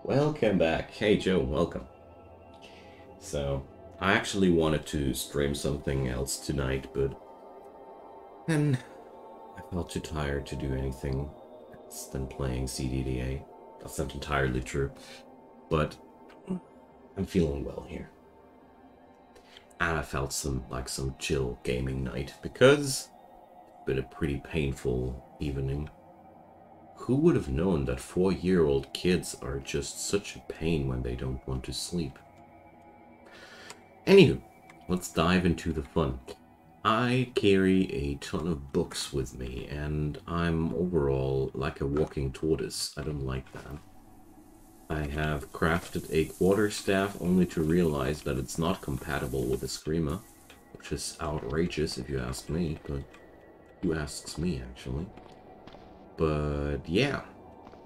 Welcome back. Hey Joe, welcome. So, I actually wanted to stream something else tonight, but then I felt too tired to do anything else than playing CDDA. That's not entirely true, but I'm feeling well here. And I felt some chill gaming night because it's been a pretty painful evening. Who would have known that 4-year-old kids are just such a pain when they don't want to sleep? Anywho, let's dive into the fun. I carry a ton of books with me, and I'm overall like a walking tortoise. I don't like that. I have crafted a quarterstaff only to realize that it's not compatible with a screamer, which is outrageous if you ask me, but who asks me, actually? But yeah,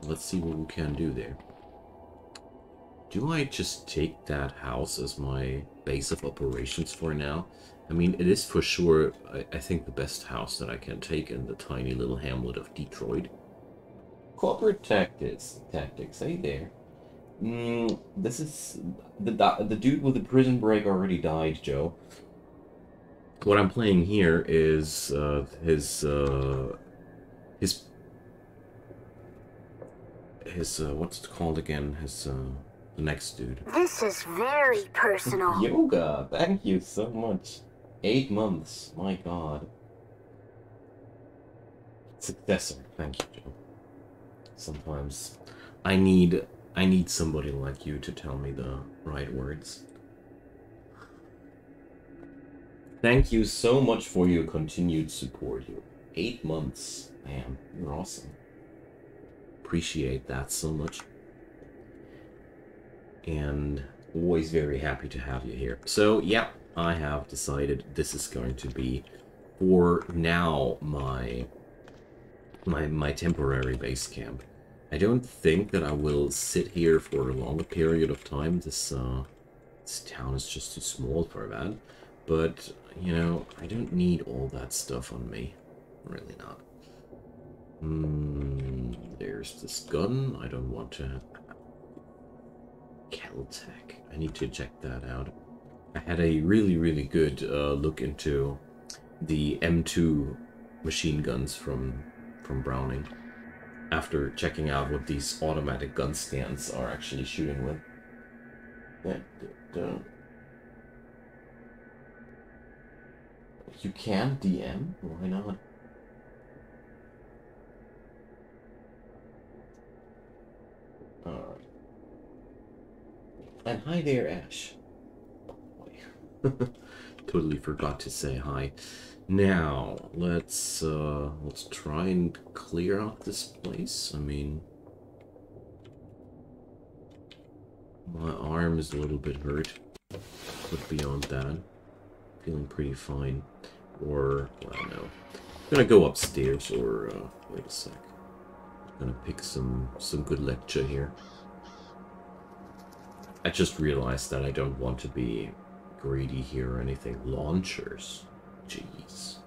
let's see what we can do there. Do I just take that house as my base of operations for now? I mean, it is for sure, I think, the best house that I can take in the tiny little hamlet of Detroit. Corporate tactics, hey there. This is... The dude with the prison break already died, Joe. What I'm playing here is his what's it called again? The next dude. This is very personal. Yoga, thank you so much. 8 months, my god. Successor, thank you, Joe. Sometimes I need somebody like you to tell me the right words. Thank you so much for your continued support here. 8 months, man, you're awesome. Appreciate that so much. And always very happy to have you here. So yeah, I have decided this is going to be, for now, my temporary base camp. I don't think that I will sit here for a longer period of time. This town is just too small for that. But, you know, I don't need all that stuff on me. Really not. There's this gun. I don't want to... Caltech. I need to check that out. I had a really good look into the M2 machine guns from Browning after checking out what these automatic gun stands are actually shooting with. You can DM? Why not? Alright. And hi there, Ash. Oh boy. Totally forgot to say hi. Now, let's try and clear out this place. I mean, my arm is a little bit hurt, but beyond that, feeling pretty fine. Or, well, no. I'm gonna go upstairs, or, wait a sec. I'm gonna pick some good lecture here. I just realized that I don't want to be greedy here or anything. Launchers. Jeez.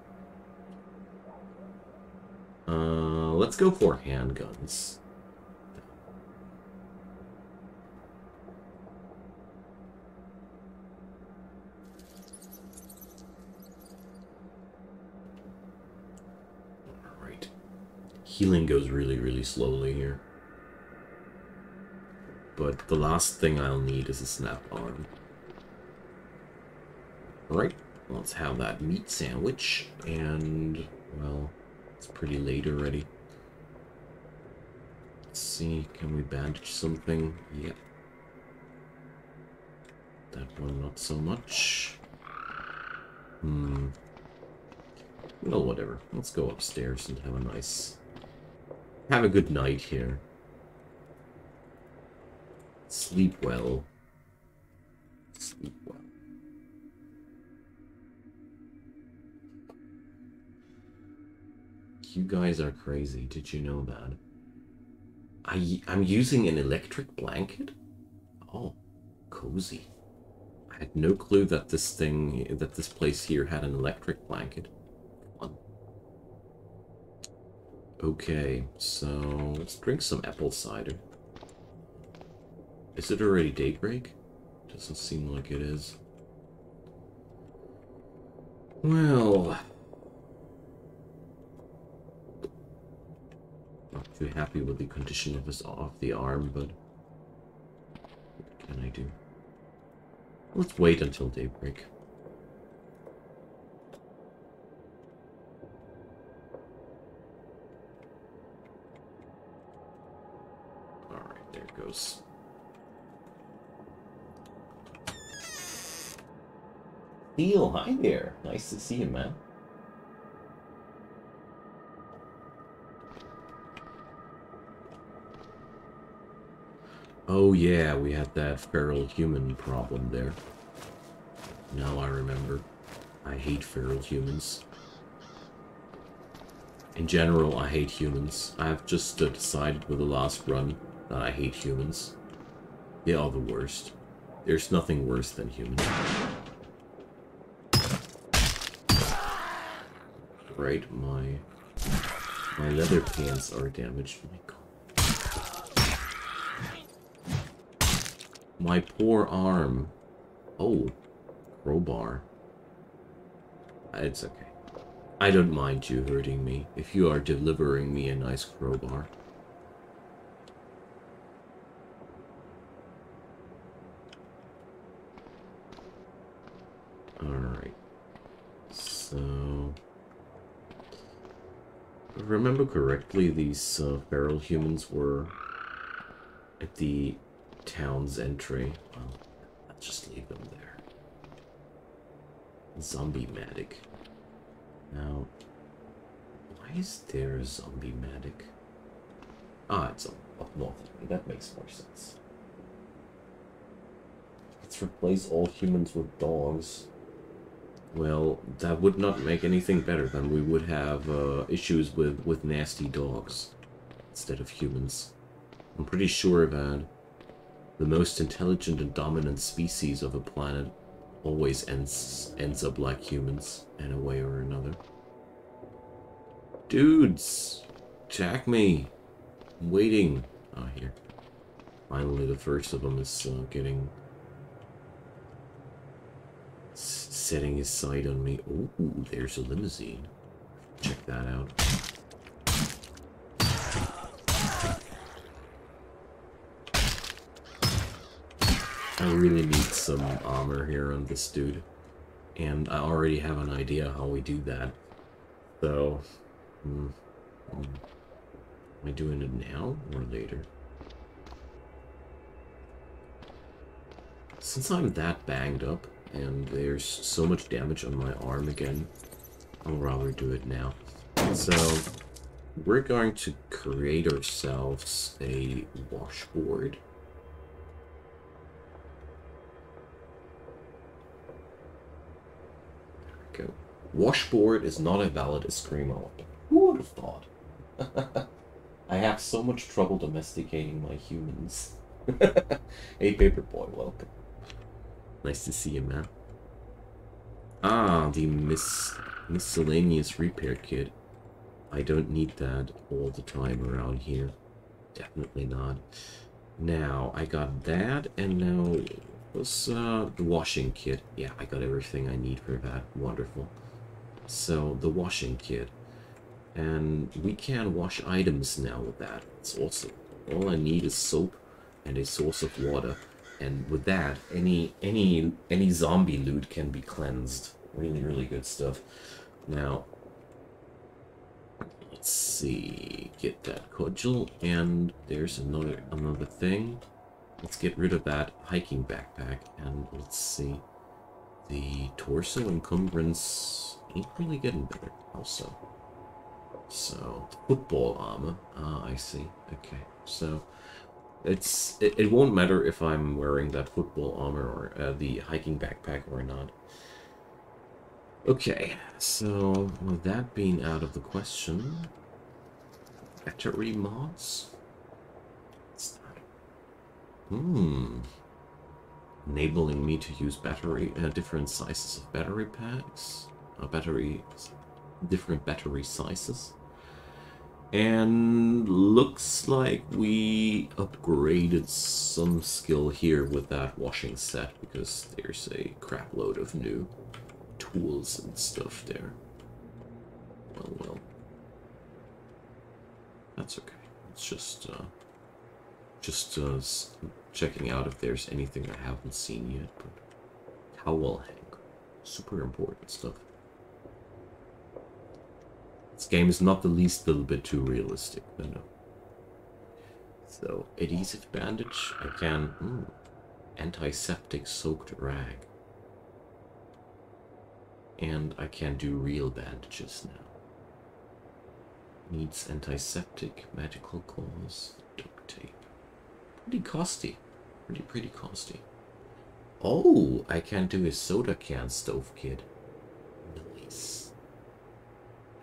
Let's go for handguns. Alright. Healing goes really slowly here. But the last thing I'll need is a snap arm. Alright, let's have that meat sandwich, and, well, it's pretty late already. Let's see, can we bandage something? Yep. That one, not so much. Well, whatever. Let's go upstairs and have a good night here. Sleep well. Sleep well. You guys are crazy. Did you know that? I'm using an electric blanket? Oh, cozy. I had no clue that this place here had an electric blanket. Fun. Okay, so let's drink some apple cider. Is it already daybreak? Doesn't seem like it is. Well, not too happy with the condition of the arm, but what can I do? Let's wait until daybreak. Alright, there it goes. Theo, hi there. Nice to see you, man. Oh yeah, we had that feral human problem there. Now I remember. I hate feral humans. In general, I hate humans. I've just decided with the last run that I hate humans. They are the worst. There's nothing worse than humans. Right, my leather pants are damaged. My God. My poor arm. Oh, crowbar. It's okay. I don't mind you hurting me if you are delivering me a nice crowbar. Alright. So... if I remember correctly, these feral humans were at the town's entry. Well, let's just leave them there. Zombie-matic. Now, why is there a zombie-matic? Ah, it's up north. That makes more sense. Let's replace all humans with dogs. Well, that would not make anything better than we would have issues with nasty dogs instead of humans. I'm pretty sure that the most intelligent and dominant species of a planet always ends up like humans in a way or another. Dudes, attack me! I'm waiting. Ah, here. Finally, the first of them is setting his sight on me. Ooh, there's a limousine. Check that out. I really need some armor here on this dude. And I already have an idea how we do that. So, am I doing it now or later? Since I'm that banged up, and there's so much damage on my arm again, I'll rather do it now. So, we're going to create ourselves a washboard. There we go. Washboard is not a valid Eskrimo. Who would have thought? I have so much trouble domesticating my humans. Hey, Paperboy, welcome. Nice to see you, man. Ah, the miscellaneous repair kit. I don't need that all the time around here. Definitely not. Now, I got that, and now what's the washing kit? Yeah, I got everything I need for that. Wonderful. So, the washing kit. And we can wash items now with that. It's awesome. All I need is soap and a source of water. And with that, any zombie loot can be cleansed. Really, really good stuff. Now, let's see. Get that cudgel, and there's another thing. Let's get rid of that hiking backpack, and let's see. The torso encumbrance ain't really getting better. Also, so football armor. Ah, I see. Okay, so. It won't matter if I'm wearing that football armor or the hiking backpack or not. Okay, so with that being out of the question, battery mods. What's that? Enabling me to use different sizes of battery packs, different battery sizes. And looks like we upgraded some skill here with that washing set, because there's a crap load of new tools and stuff there. Oh well. That's okay. It's just checking out if there's anything I haven't seen yet, but towel hanger. Super important stuff. This game is not the least little bit too realistic, I know. So, adhesive bandage, I can... antiseptic soaked rag. And I can do real bandages now. Needs antiseptic, medical cause, duct tape. Pretty costly. Pretty costly. Oh, I can do a soda can stove kit. Nice.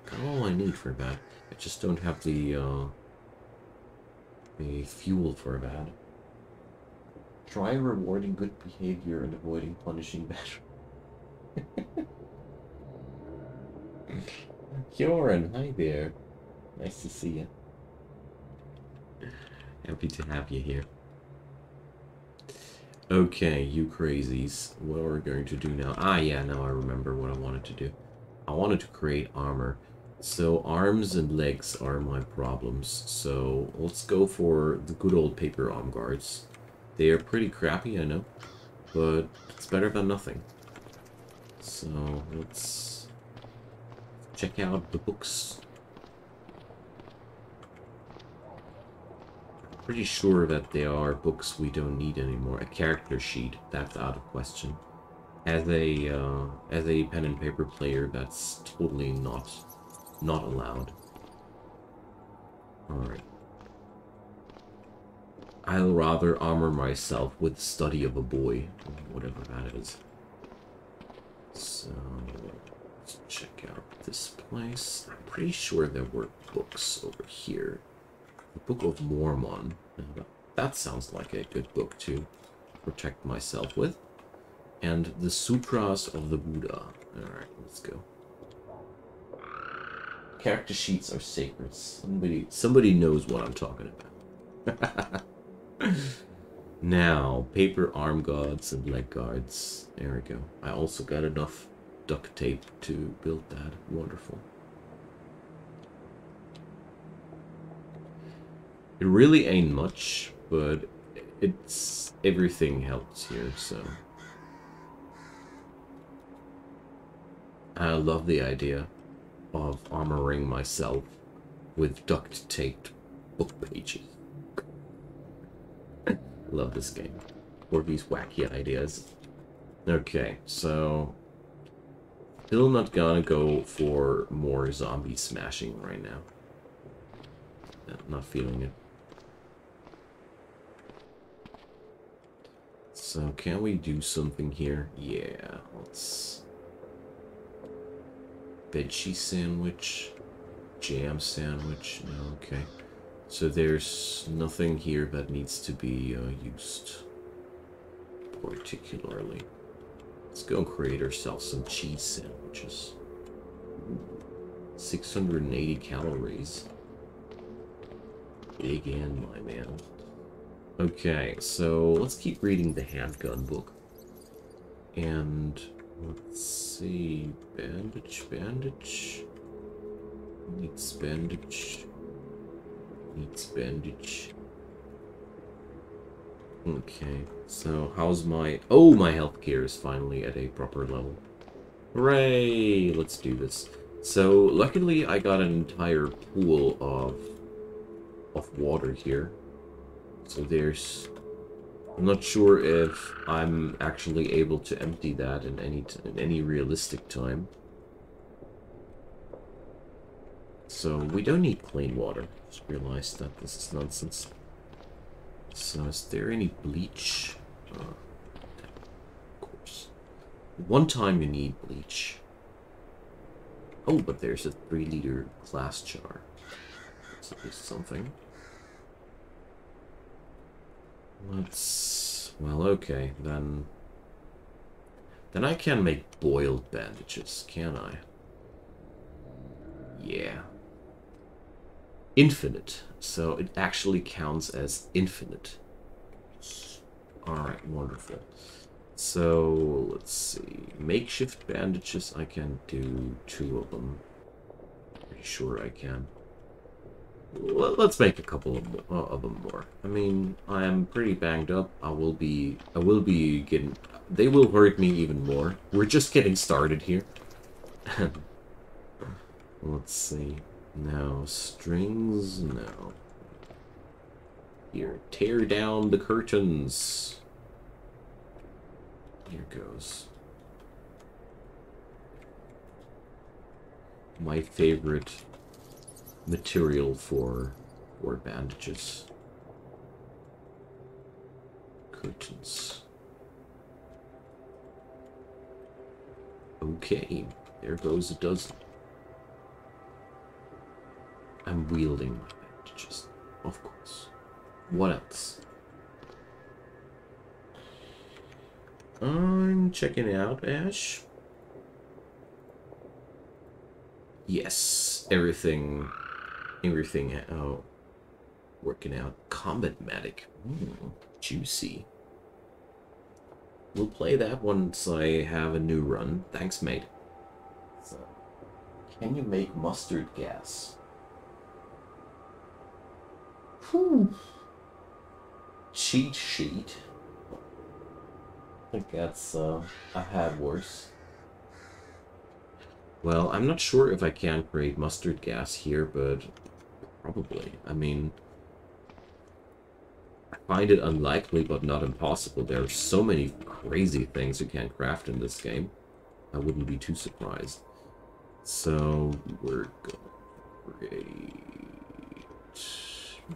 Got all I need for that. I just don't have the fuel for that. Try rewarding good behavior and avoiding punishing bad. Kioran, hi there. Nice to see you. Happy to have you here. Okay, you crazies. What are we going to do now? Ah, yeah, now I remember what I wanted to do. I wanted to create armor. So arms and legs are my problems. So let's go for the good old paper arm guards. They are pretty crappy, I know, but it's better than nothing. So let's check out the books. Pretty sure that they are books we don't need anymore. A character sheet, that's out of question. As a pen and paper player, that's totally not allowed. Alright. I'll rather armor myself with Study of a Boy, whatever that is. So, let's check out this place. I'm pretty sure there were books over here. The Book of Mormon. That sounds like a good book to protect myself with. And the Sutras of the Buddha. Alright, let's go. Character sheets are sacred. Somebody knows what I'm talking about. Now, paper arm guards and leg guards. There we go. I also got enough duct tape to build that. Wonderful. It really ain't much, but it's... everything helps here, so... I love the idea of armoring myself with duct-taped book pages. Love this game. Or these wacky ideas. Okay, so... still not gonna go for more zombie smashing right now. Not feeling it. So, can we do something here? Yeah, let's... veggie sandwich, jam sandwich, no, okay. So there's nothing here that needs to be used particularly. Let's go and create ourselves some cheese sandwiches. Ooh, 680 calories. Big in, my man. Okay, so let's keep reading the handgun book. And let's see, bandage. Needs bandage. Okay, so how's my... oh, my healthcare is finally at a proper level. Hooray! Let's do this. So, luckily I got an entire pool of water here. So there's... I'm not sure if I'm actually able to empty that in any realistic time. So we don't need plain water. Just realized that this is nonsense. So is there any bleach? Of course. One time you need bleach. Oh, but there's a 3-liter glass jar. That's at least something. Let's... well, okay, then I can make boiled bandages, can I? Yeah. infinite. So it actually counts as infinite. Alright, wonderful. So, let's see. Makeshift bandages, I can do 2 of them. Pretty sure I can. Let's make a couple of them more. I mean, I am pretty banged up. I will be getting... They will hurt me even more. We're just getting started here. Let's see. No, strings, no. Here, tear down the curtains. Here goes. My favorite material for bandages. Curtains. Okay, there goes a dozen. I'm wielding my bandages, of course. What else? I'm checking out, Ash. Yes, everything, oh, working out. Combat-matic. Juicy. We'll play that once I have a new run. Thanks, mate. So, can you make mustard gas? Whew. Cheat sheet. I think that's, I've had worse. Well, I'm not sure if I can create mustard gas here, but probably. I mean, I find it unlikely, but not impossible. There are so many crazy things you can craft in this game. I wouldn't be too surprised. So, we're going to create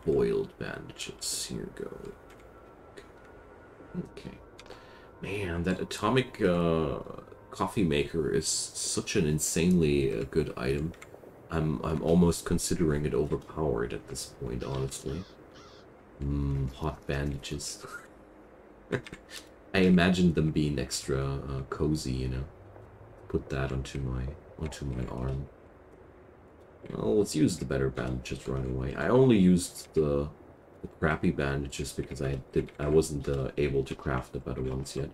boiled bandages. Here we go. Okay. Man, that atomic coffee maker is such an insanely good item. I'm almost considering it overpowered at this point, honestly. Hot bandages. I imagined them being extra cozy, you know. Put that onto my arm. Well, let's use the better bandages right away. I only used the crappy bandages because I wasn't able to craft the better ones yet.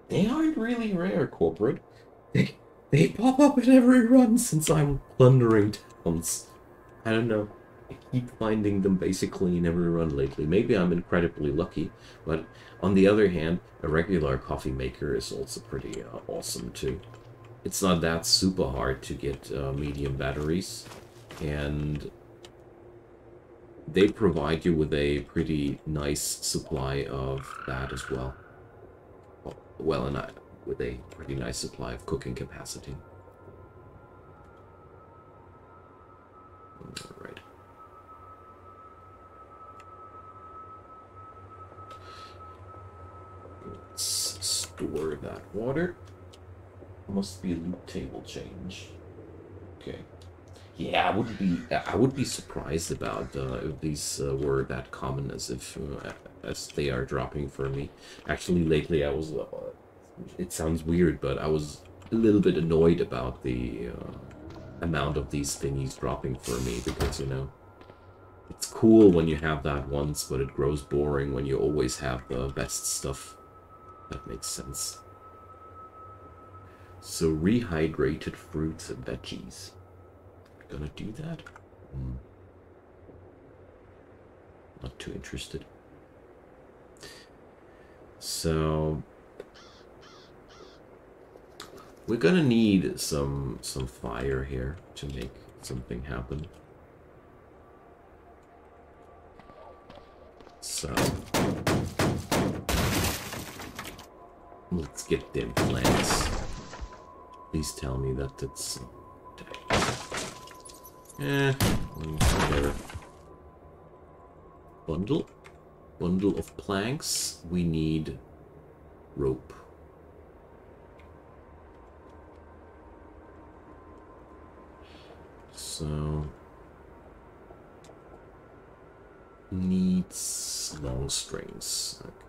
They aren't really rare, corporate. They pop up in every run since I'm plundering towns. I don't know. I keep finding them basically in every run lately. Maybe I'm incredibly lucky, but on the other hand, a regular coffee maker is also pretty awesome too. It's not that super hard to get medium batteries, and they provide you with a pretty nice supply of that as well. Well, and with a pretty nice supply of cooking capacity. Alright. Let's store that water. Must be a loot table change. Okay. Yeah, I would be surprised about if these were that common as they are dropping for me. Actually, lately I was. It sounds weird, but I was a little bit annoyed about the amount of these thingies dropping for me because, you know, it's cool when you have that once, but it grows boring when you always have the best stuff. That makes sense. So rehydrated fruits and veggies. Gonna do that? Not too interested. So we're gonna need some fire here to make something happen. So let's get them plants. Please tell me that it's whatever. Bundle of planks. We need rope. So needs long strings. Okay.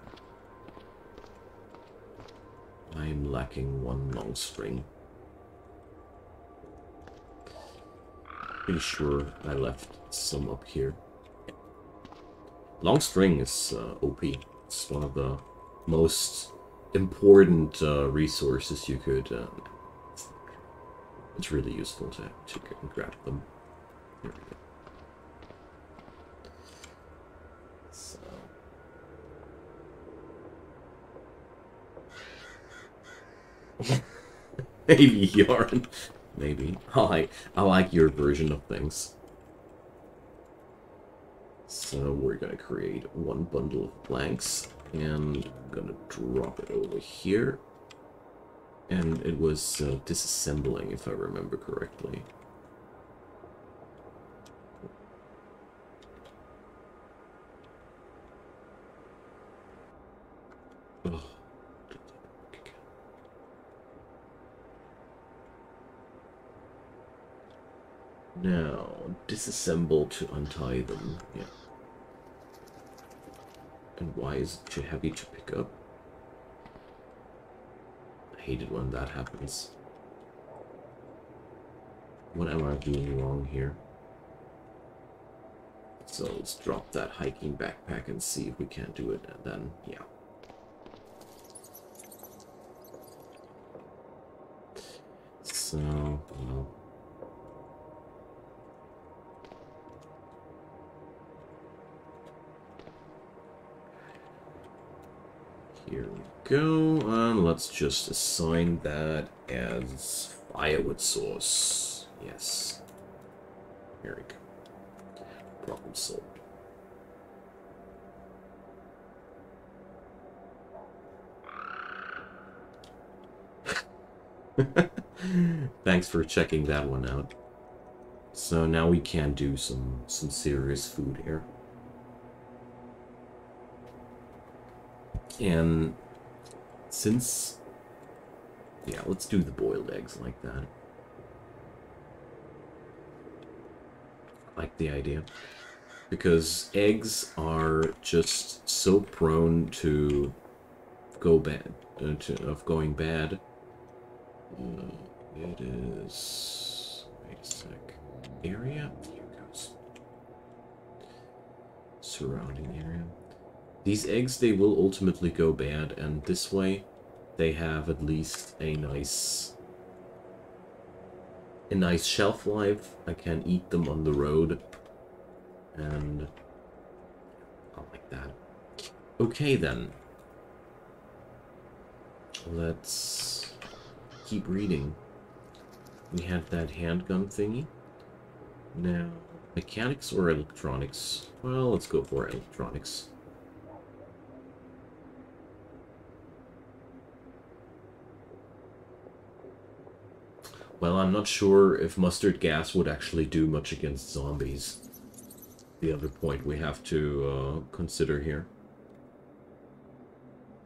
I'm lacking one long string. Pretty sure I left some up here. Long string is OP. It's one of the most important resources you could. It's really useful to grab them. Here we go. So. Maybe yarn. Maybe. I like your version of things. So we're gonna create one bundle of blanks and I'm gonna drop it over here. And it was disassembling, if I remember correctly. Oh. Now, disassemble to untie them. Yeah. And why is it too heavy to pick up? I hate it when that happens. What am I doing wrong here? So let's drop that hiking backpack and see if we can do it, and then, yeah. So, well. Here we go, and let's just assign that as firewood source. Yes. Here we go. Problem solved. Thanks for checking that one out. So now we can do some serious food here. And since, yeah, let's do the boiled eggs like that. I like the idea. Because eggs are just so prone to go bad, of going bad. It is, wait a sec, area, here goes. Surrounding area. These eggs, they will ultimately go bad, and this way they have at least a nice shelf life. I can eat them on the road, and I like that. Okay then. Let's keep reading. We had that handgun thingy. Now, mechanics or electronics? Well, let's go for electronics. Well, I'm not sure if mustard gas would actually do much against zombies. The other point we have to consider here.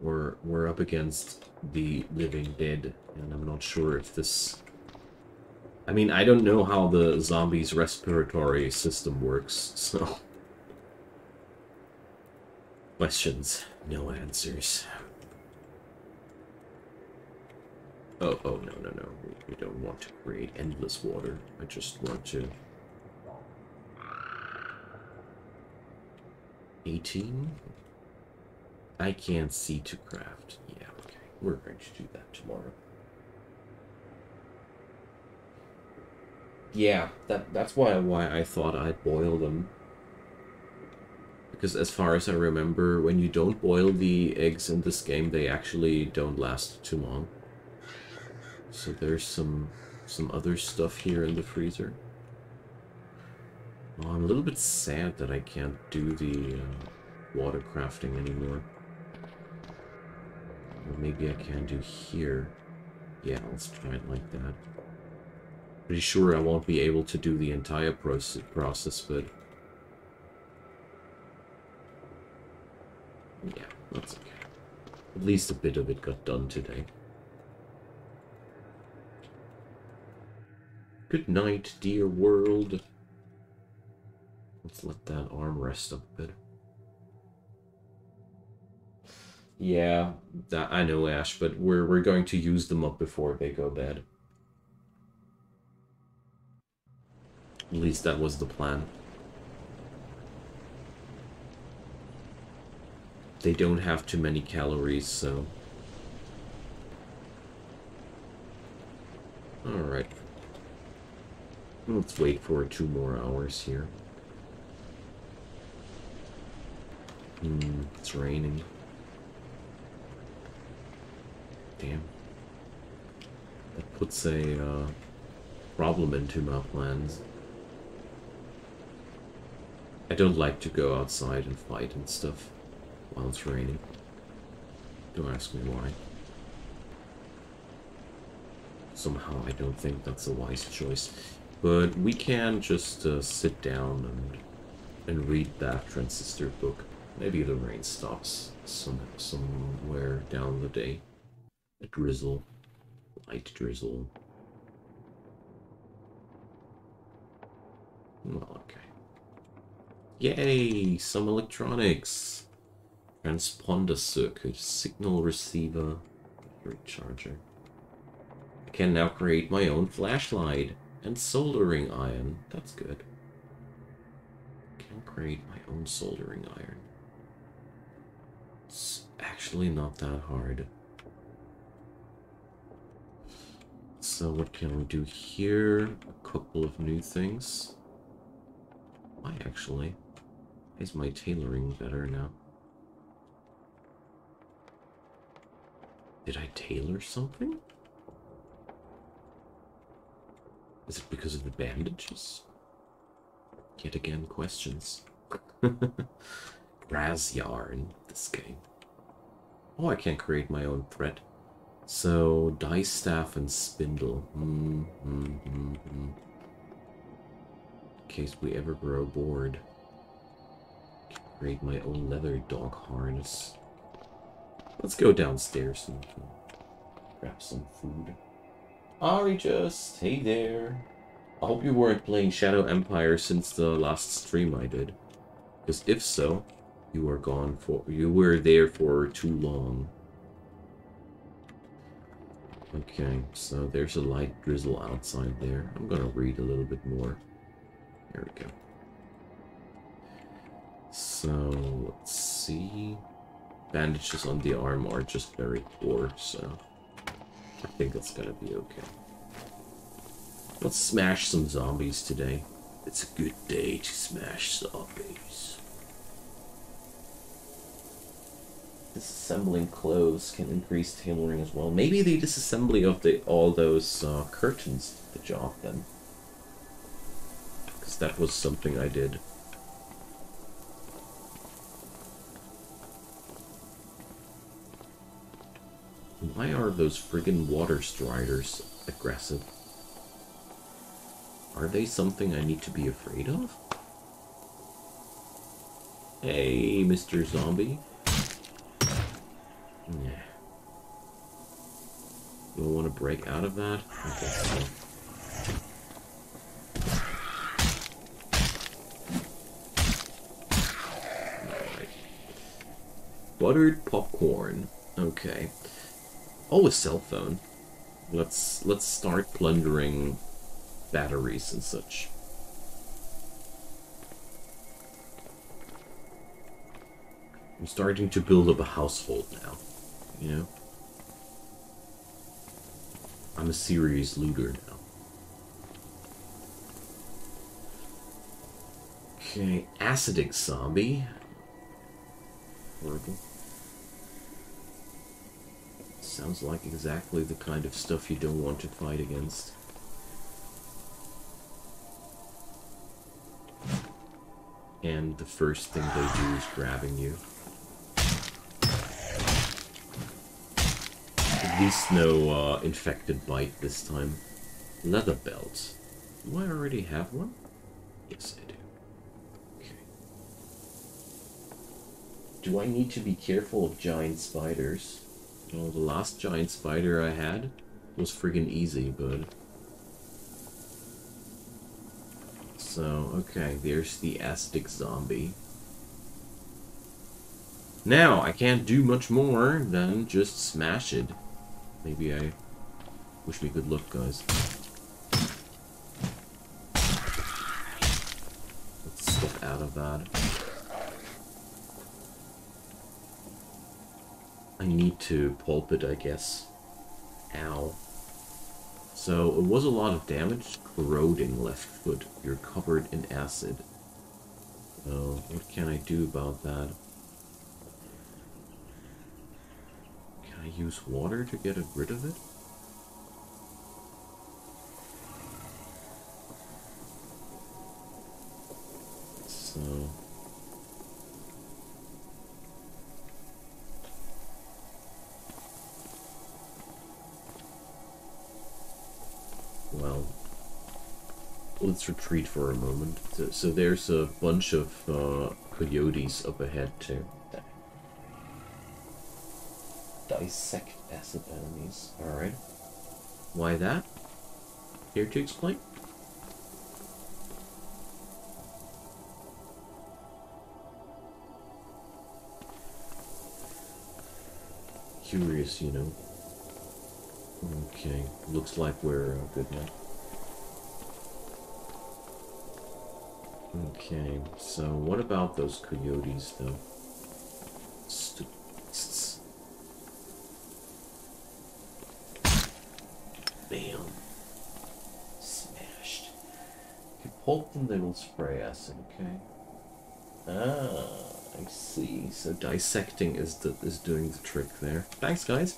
We're up against the living dead, and I'm not sure if this... I mean, I don't know how the zombies' respiratory system works, so... Questions, no answers. Oh, no. We don't want to create endless water. I just want to... 18? I can't see to craft. Yeah, okay. We're going to do that tomorrow. Yeah, that's why I thought I'd boil them. Because as far as I remember, when you don't boil the eggs in this game, they actually don't last too long. So there's some other stuff here in the freezer. Oh, I'm a little bit sad that I can't do the water crafting anymore. Or maybe I can do here. Yeah, let's try it like that. Pretty sure I won't be able to do the entire process, but... yeah, that's okay. At least a bit of it got done today. Good night, dear world. Let's let that arm rest up a bit. Yeah, I know, Ash, but we're going to use them up before they go bad. At least that was the plan. They don't have too many calories, so... Alright. Let's wait for 2 more hours here. It's raining. Damn. That puts a problem into my plans. I don't like to go outside and fight and stuff while it's raining. Don't ask me why. Somehow I don't think that's a wise choice. But we can just sit down and read that transistor book. Maybe the rain stops somewhere down the day. A drizzle. Light drizzle. Well, okay. Yay! Some electronics! Transponder circuit, signal receiver, battery charger. I can now create my own flashlight and soldering iron. That's good. I can create my own soldering iron. It's actually not that hard. So what can we do here? A couple of new things. Why actually? Is my tailoring better now? Did I tailor something? Is it because of the bandages? Yet again, questions. Grass yarn, this game. Oh, I can't create my own thread. So, dice staff and spindle. In case we ever grow bored. Create my own leather dog harness. Let's go downstairs and grab some food. Ari just, hey there. I hope you weren't playing Shadow Empire since the last stream I did. Because if so, you were there for too long. Okay, so there's a light drizzle outside there. I'm gonna read a little bit more. There we go. So, let's see. Bandages on the arm are just very poor, so I think it's gonna be okay. Let's smash some zombies today. It's a good day to smash zombies. Disassembling clothes can increase tailoring as well. Maybe the disassembly of all those curtains did the job then. Because that was something I did. Why are those friggin' water striders aggressive? Are they something I need to be afraid of? Hey, Mr. Zombie. Yeah. You want to break out of that? I guess so. Alright. Buttered popcorn. Okay. Oh, a cell phone. Let's start plundering batteries and such. I'm starting to build up a household now, you know? I'm a serious looter now. Okay, acidic zombie. Horrible. Sounds like exactly the kind of stuff you don't want to fight against. And the first thing they do is grabbing you. At least no infected bite this time. Leather belt. Do I already have one? Yes, I do. Okay. Do I need to be careful of giant spiders? Well, the last giant spider I had was friggin' easy, but... So, okay, there's the acidic zombie. Now, I can't do much more than just smash it. Maybe I... Wish me good luck, guys. get out of that. I need to pulp it, I guess. Ow. So, it was a lot of damage. Corroding left foot. You're covered in acid. So, what can I do about that? Can I use water to get rid of it? So... well, let's retreat for a moment. So there's a bunch of coyotes up ahead too. Dissect acid enemies. Alright. Why that? Here to explain? Curious, you know. Okay, looks like we're good now. Okay, so what about those coyotes, though? Bam. Smashed. If you pulp them, they will spray acid, okay? Ah, I see. So dissecting is doing the trick there. Thanks, guys.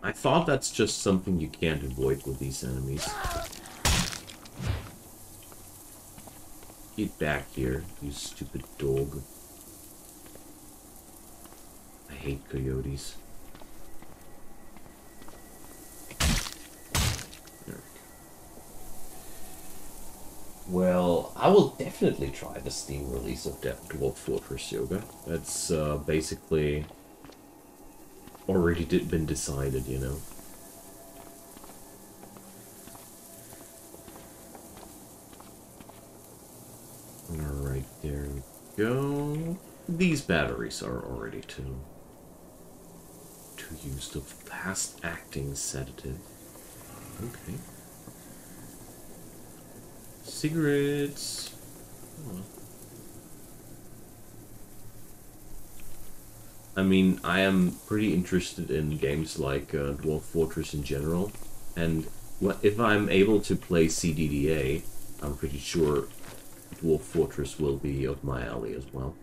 I thought that's just something you can't avoid with these enemies. Get back here, you stupid dog. I hate coyotes. There. Well, I will definitely try the Steam release of Dwarf Fortress Yoga. That's basically... already been decided, you know. Alright, there we go. These batteries are already too used of fast-acting sedative. Okay. Cigarettes. Oh. I mean, I am pretty interested in games like Dwarf Fortress in general, and if I'm able to play CDDA, I'm pretty sure Dwarf Fortress will be up my alley as well.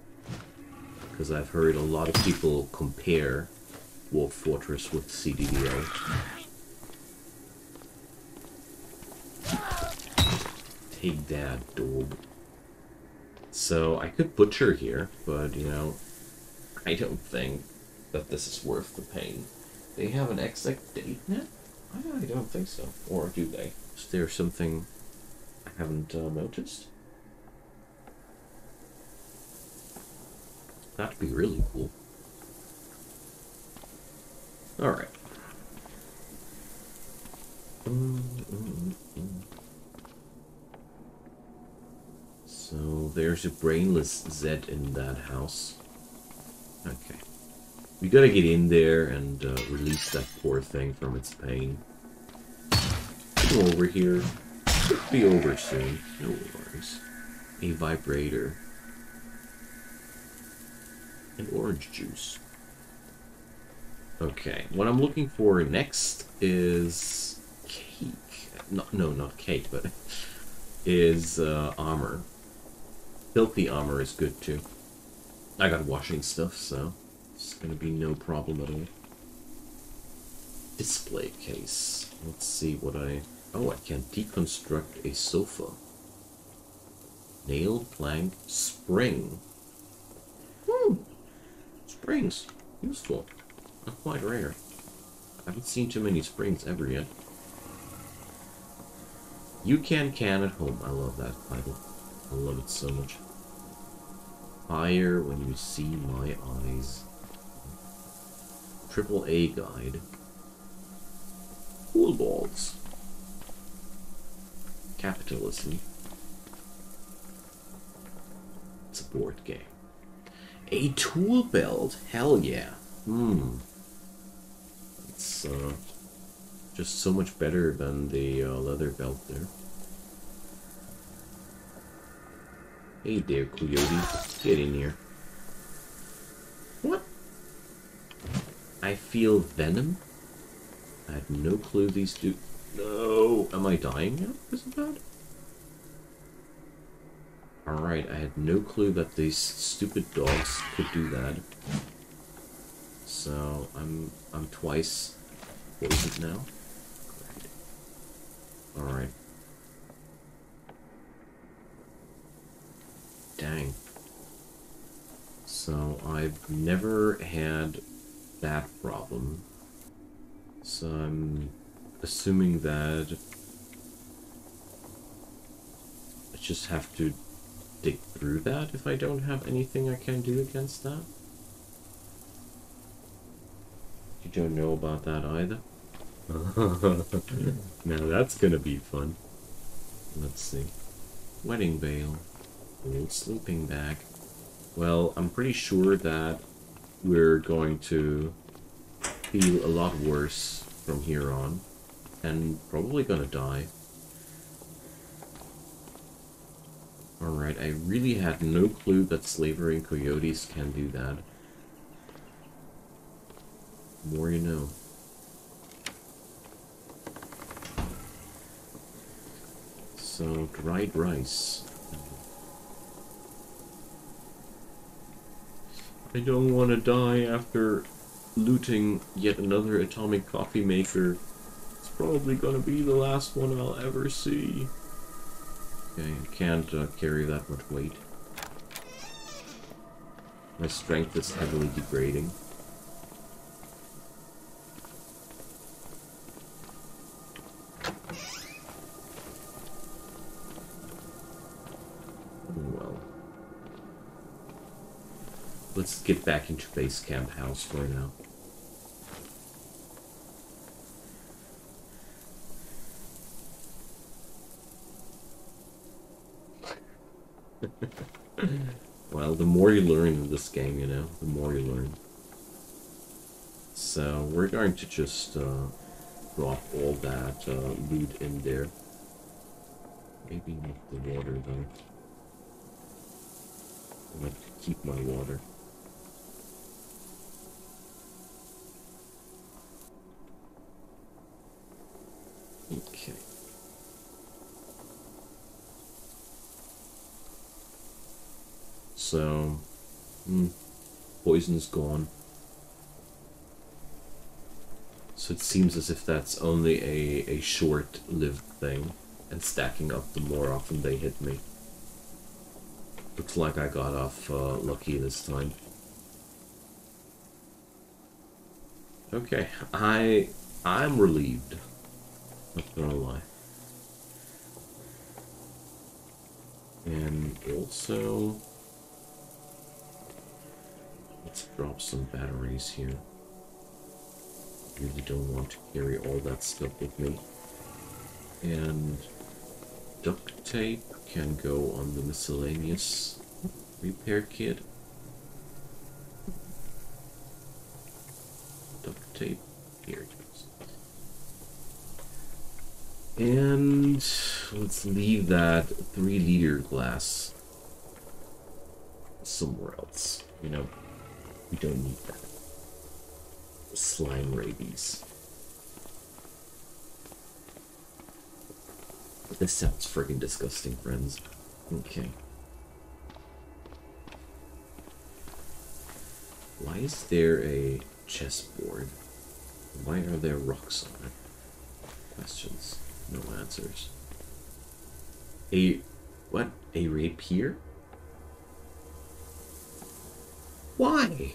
Because I've heard a lot of people compare Dwarf Fortress with CDDA. Take that, dog. So, I could butcher here, but, you know... I don't think that this is worth the pain. They have an exact date now? I don't think so. Or do they? Is there something I haven't noticed? That'd be really cool. Alright. So, there's a brainless Z in that house. Okay. We gotta get in there and release that poor thing from its pain. Come over here. Should be over soon. No worries. A vibrator. And orange juice. Okay. What I'm looking for next is cake. No, not cake, but is armor. Filthy armor is good too. I got washing stuff, so it's gonna be no problem at all. Display case. Let's see what I... oh, I can deconstruct a sofa. Nail, plank, spring. Springs. Useful. Not quite rare. I haven't seen too many springs ever yet. You can at home. I love that title. I love it so much. Fire when you see my eyes. AAA guide. Pool balls. Capitalism. It's a board game. A tool belt. Hell yeah. It's just so much better than the leather belt there. Hey there, coyote. Get in here. What? I feel venom? I had no clue these do... No! Am I dying now? Isn't that? Alright, I had no clue that these stupid dogs could do that. So, I'm twice poisoned now. Great. Alright. Dang. So, I've never had that problem. So, I'm assuming that I just have to dig through that if I don't have anything I can do against that. You don't know about that either? Now that's gonna be fun. Let's see. Wedding veil. Old sleeping bag. Well, I'm pretty sure that we're going to feel a lot worse from here on. And probably gonna die. Alright, I really had no clue that slavering coyotes can do that. More you know. So, dried rice. I don't want to die after looting yet another atomic coffee maker. It's probably going to be the last one I'll ever see. Okay, I can't carry that much weight. My strength is heavily degrading. Well. Let's get back into base camp house for now. Well, the more you learn in this game, you know, the more you learn. So, we're going to just drop all that loot in there. Maybe not the water, though. I like to keep my water. Okay. So, poison's gone. So it seems as if that's only a short-lived thing, and stacking up the more often they hit me. Looks like I got off lucky this time. Okay, I'm relieved. Not gonna lie. And also, let's drop some batteries here. Really don't want to carry all that stuff with me. And duct tape can go on the miscellaneous repair kit. Duct tape, here it goes. And let's leave that 3-liter glass somewhere else. You know, we don't need that. Slime rabies. This sounds friggin' disgusting, friends. Okay. Why is there a chessboard? Why are there rocks on it? Questions. No answers. What? A rapier? Why?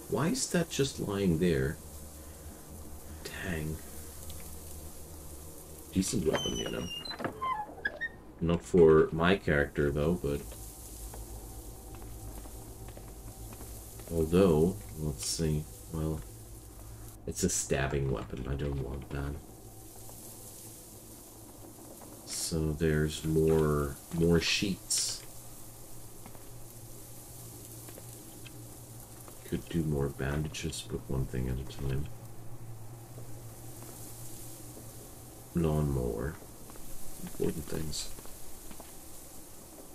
Why is that just lying there? Dang. Decent weapon, you know. Not for my character, though, but... Although, let's see. Well, it's a stabbing weapon. I don't want that. So there's more sheets. Could do more bandages, but one thing at a time. Lawnmower. Important things.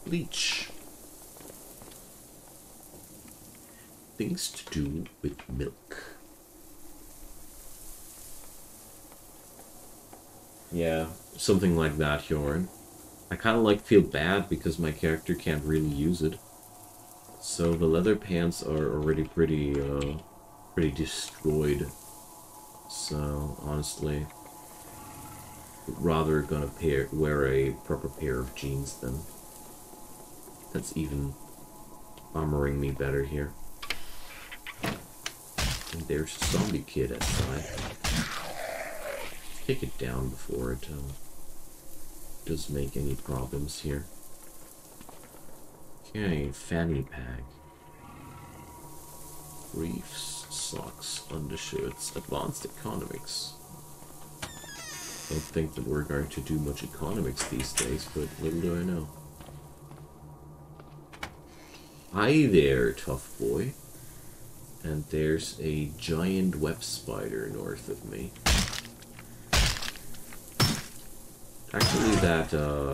Bleach. Things to do with milk. Yeah, something like that, Jorn. I kind of feel bad because my character can't really use it. So the leather pants are already pretty destroyed. So honestly, rather gonna wear a proper pair of jeans then. That's even armoring me better here. And there's a zombie kid outside. Take it down before it does make any problems here. Okay, fanny pack. Briefs, socks, undershirts, advanced economics. Don't think that we're going to do much economics these days, but little do I know. Hi there, tough boy. And there's a giant web spider north of me. Actually, that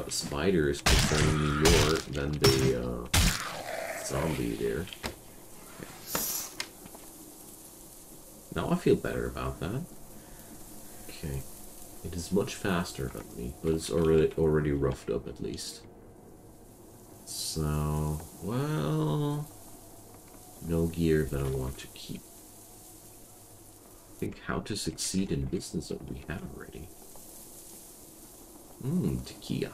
spider is concerning me more than the zombie there. Now I feel better about that. Okay. It is much faster than me, but it's already roughed up at least. So, well, no gear that I want to keep. I think how to succeed in business that we have already. Tequila.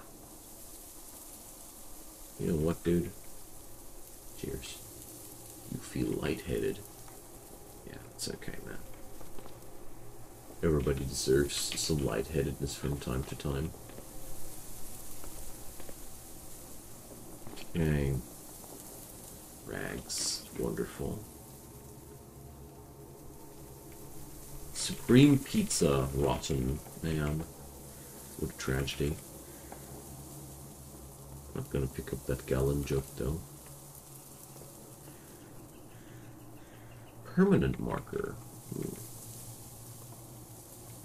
You know what, dude? Cheers. You feel lightheaded. Yeah, it's okay, man. Everybody deserves some lightheadedness from time to time. Okay. Rags. Wonderful. Supreme pizza. Rotten. Man. What a tragedy. Not gonna pick up that gallon jug though. Permanent marker. Ooh.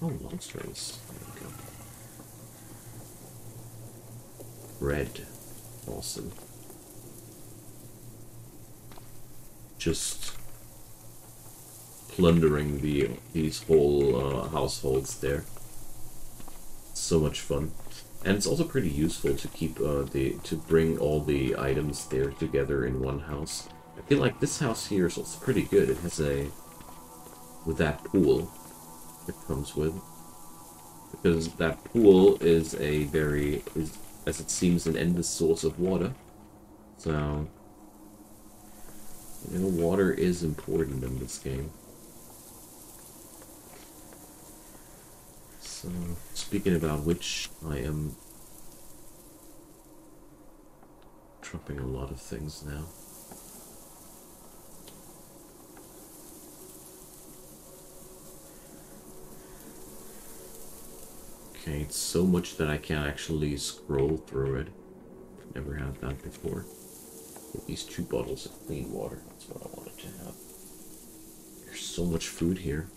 Oh, monsters. There we go. Bread. Awesome. Just plundering these whole households there. So much fun. And it's also pretty useful to keep to bring all the items there together in one house. I feel like this house here is also pretty good. It has with that pool it comes with, because that pool is as it seems an endless source of water. So you know, water is important in this game. So, speaking about which, I am dropping a lot of things now. Okay, it's so much that I can't actually scroll through it. Never had that before. Get these 2 bottles of clean water. That's what I wanted to have. There's so much food here.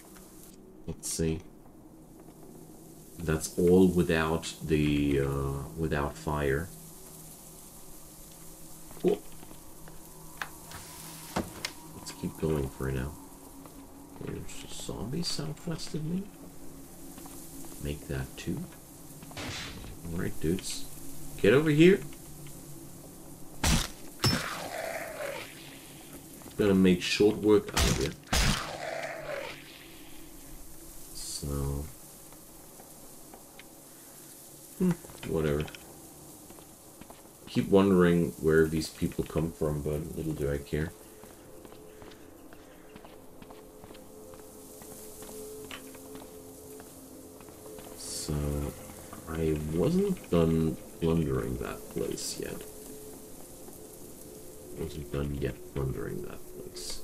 Let's see. That's all without the, without fire. Cool. Let's keep going for now. There's a zombie southwest of me. Make that 2. Alright, dudes. Get over here. Gonna make short work out of you. So... whatever. Keep wondering where these people come from, but little do I care. So, I wasn't done plundering that place yet. Wasn't done yet plundering that place.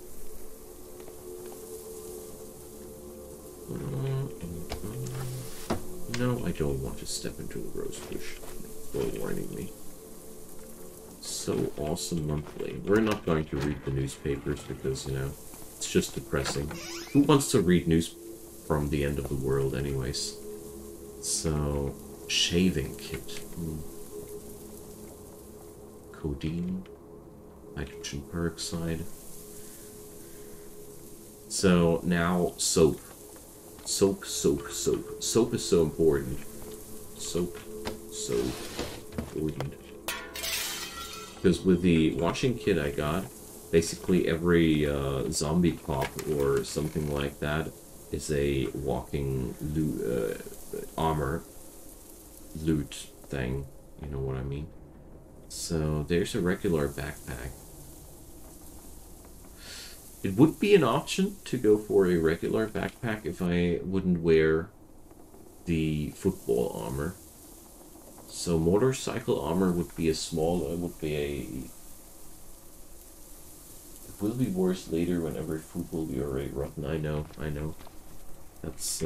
No, I don't want to step into the rose bush. Forewarning me. So awesome monthly. We're not going to read the newspapers because, you know, it's just depressing. Who wants to read news from the end of the world anyways? So, shaving kit. codeine, hydrogen peroxide. So now soap. Soap, soap, soap. Soap is so important. Soap, so important. Because with the washing kit I got, basically every zombie pop or something like that is a walking armor loot thing. You know what I mean? So there's a regular backpack. It would be an option to go for a regular backpack if I wouldn't wear the football armor. So motorcycle armor would be a small, it will be worse later when every food will be already rotten. I know. That's,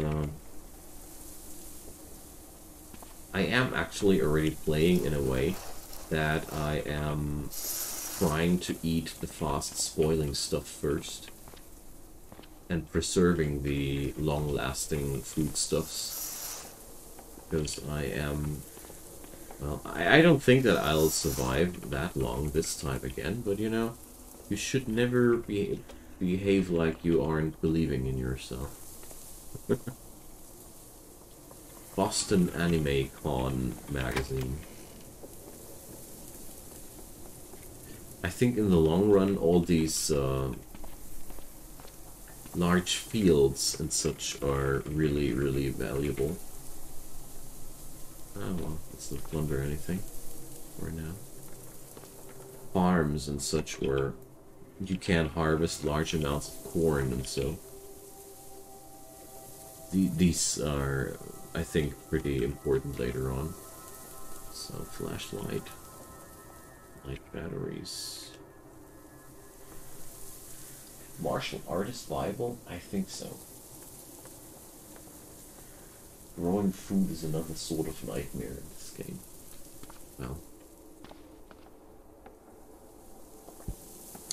I am actually already playing in a way that I am trying to eat the fast spoiling stuff first and preserving the long-lasting foodstuffs, because I am, well, I don't think that I'll survive that long this time again, but you know, you should never behave like you aren't believing in yourself. Boston Anime Con magazine. I think in the long run, all these large fields and such are really, really valuable. Oh well, let's not plunder anything for now. Farms and such where you can harvest large amounts of corn and so. These are, I think, pretty important later on. So, flashlight. Light batteries. Martial artist viable? I think so. Growing food is another sort of nightmare in this game. Well,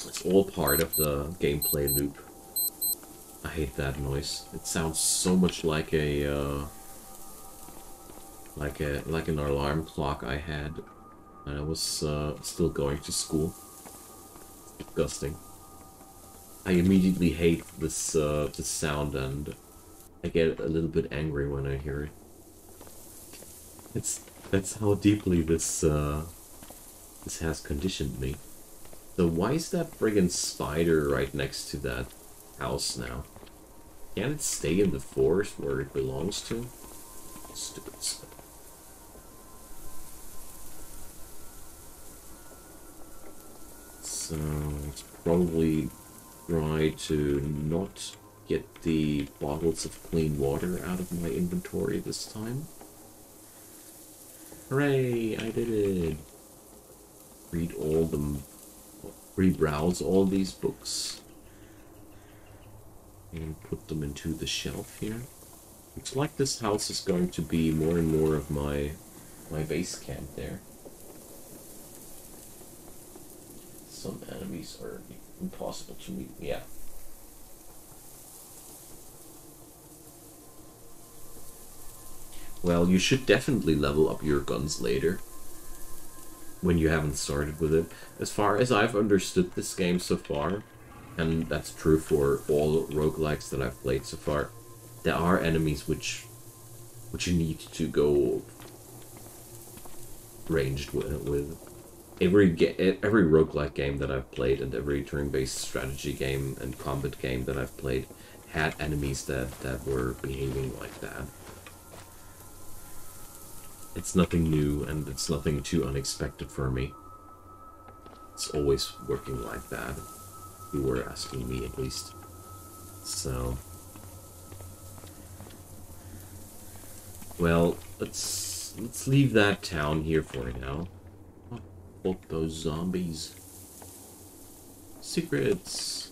it's all part of the gameplay loop. I hate that noise. It sounds so much like a like an alarm clock I had when I was still going to school. Disgusting. I immediately hate this this sound, and I get a little bit angry when I hear it. That's how deeply this this has conditioned me. So why is that friggin' spider right next to that house now? Can't it stay in the forest where it belongs to? Stupid spider. So it's probably try to not get the bottles of clean water out of my inventory this time. Hooray! I did it! Read all them, rebrowse all these books, and put them into the shelf here. Looks like this house is going to be more and more of my base camp there. Some enemies are impossible to meet. Yeah. Well, you should definitely level up your guns later, when you haven't started with it. As far as I've understood this game so far, and that's true for all roguelikes that I've played so far, there are enemies which you need to go ranged with. Every roguelike game that I've played and every turn-based strategy game and combat game that I've played had enemies that were behaving like that. It's nothing new, and it's nothing too unexpected for me. It's always working like that. You were asking me, at least. So, well, let's leave that town here for now. Oh, fuck those zombies. Secrets.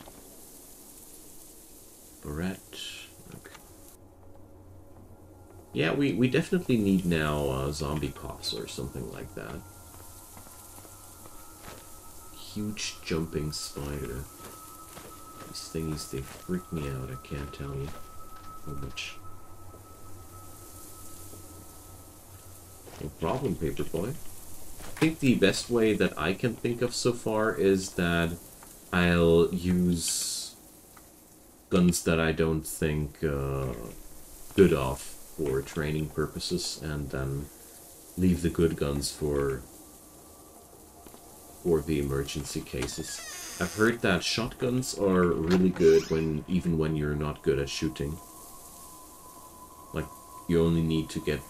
Barrette. Okay. Yeah, we definitely need now zombie pops or something like that. Huge jumping spider. These thingies, they freak me out, I can't tell you how much. No problem, paper boy. think the best way that I can think of so far is that I'll use guns that I don't think good of for training purposes, and then leave the good guns for the emergency cases. I've heard that shotguns are really good even when you're not good at shooting. Like, you only need to get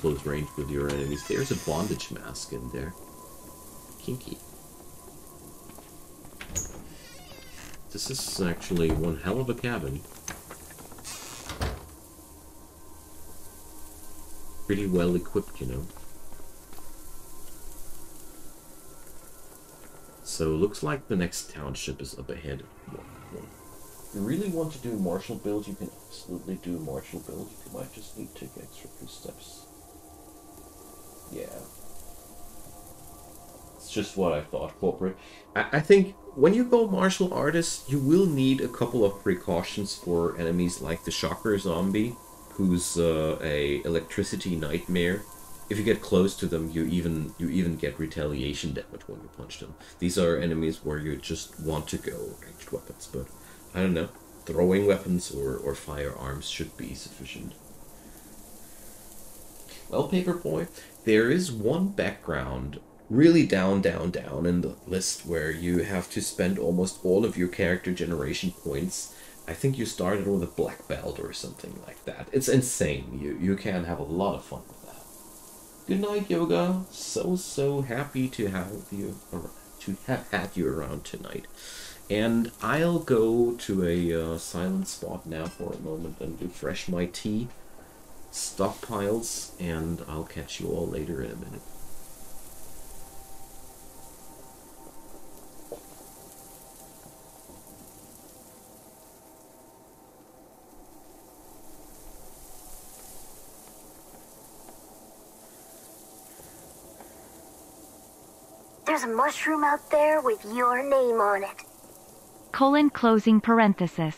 close range with your enemies. There's a bondage mask in there. Kinky. This is actually one hell of a cabin. Pretty well equipped, you know. So, looks like the next township is up ahead. If you really want to do a martial build, you can absolutely do a martial build. You might just need to take extra few steps. Yeah. It's just what I thought, corporate. I think when you go martial artist, you will need a couple of precautions for enemies like the shocker zombie, who's a electricity nightmare. If you get close to them, you even get retaliation damage when you punch them. These are enemies where you just want to go ranged weapons, but I don't know. Throwing weapons or firearms should be sufficient. Well, Paperboy, there is one background really down in the list where you have to spend almost all of your character generation points. I think you started with a black belt or something like that. It's insane. You can have a lot of fun with that. Good night, Yoga. So happy to have had you around tonight. And I'll go to a silent spot now for a moment and refresh my tea, stockpiles, and I'll catch you all later in a minute. There's a mushroom out there with your name on it. Closing parenthesis.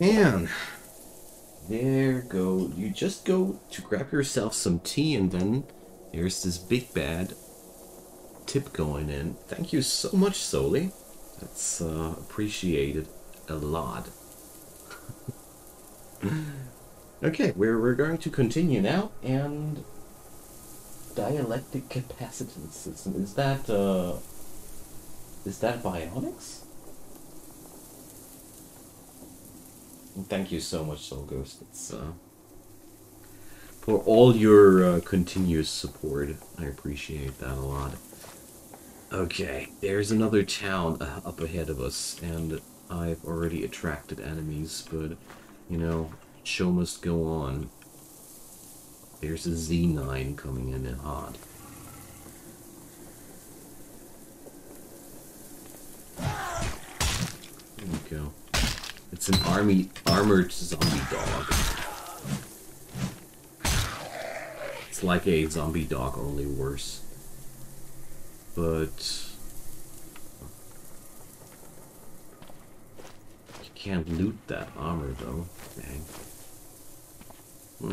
Man, there go. You just go to grab yourself some tea, and then there's this big bad tip going in. Thank you so much, Soli. That's appreciated a lot. Okay, we're going to continue now, and dialectic capacitance. Is that bionics? Thank you so much, Soul Ghost. It's for all your continuous support. I appreciate that a lot. Okay, there's another town up ahead of us, and I've already attracted enemies, but, you know, show must go on. There's a Z9 coming in hot. There we go. It's an armored zombie dog. It's like a zombie dog, only worse. But you can't loot that armor though. Dang.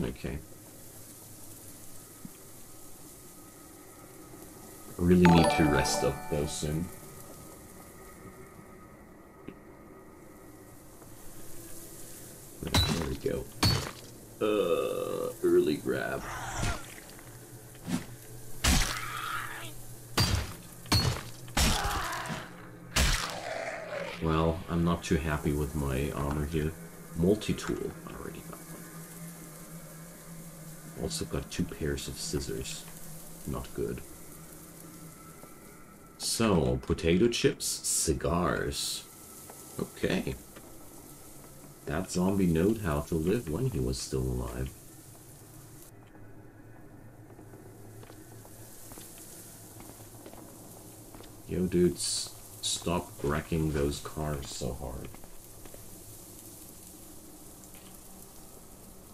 Okay. really need to rest up though soon. There we go. Early grab. Well, I'm not too happy with my armor here. Multi-tool, I already got one. Also got 2 pairs of scissors. Not good. So, potato chips, cigars. Okay. That zombie knew how to live when he was still alive. Yo, dudes, stop wrecking those cars so hard.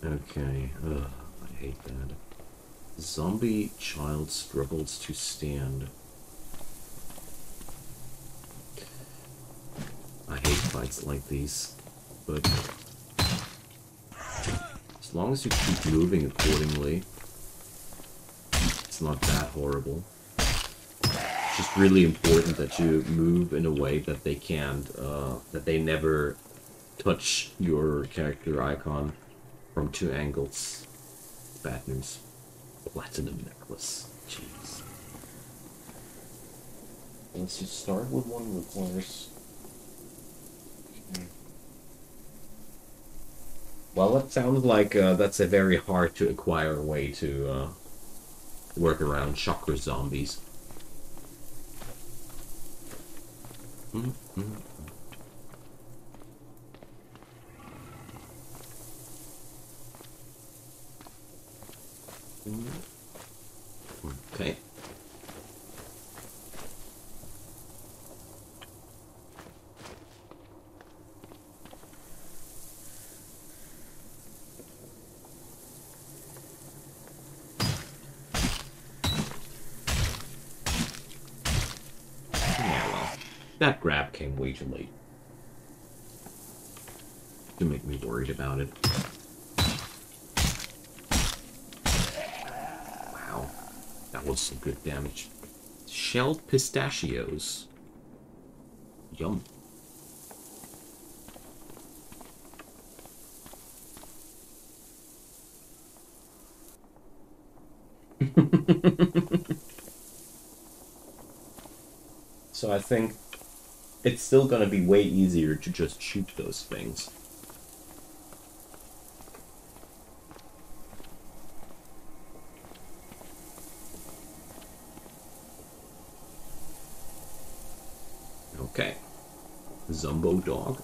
Okay, ugh, I hate that. Zombie child struggles to stand. I hate fights like these, but as long as you keep moving accordingly, it's not that horrible. It's just really important that you move in a way that they can't, that they never touch your character icon from 2 angles. Bad news. Platinum necklace. Jeez. Let's just start with 1 requires. Well, it sounds like that's a very hard to acquire way to work around chakra zombies. Okay. That grab came way too late to make me worried about it. Wow, that was some good damage. Shelled pistachios. Yum. So I think it's still gonna be way easier to just shoot those things. Okay. Zumbo dog.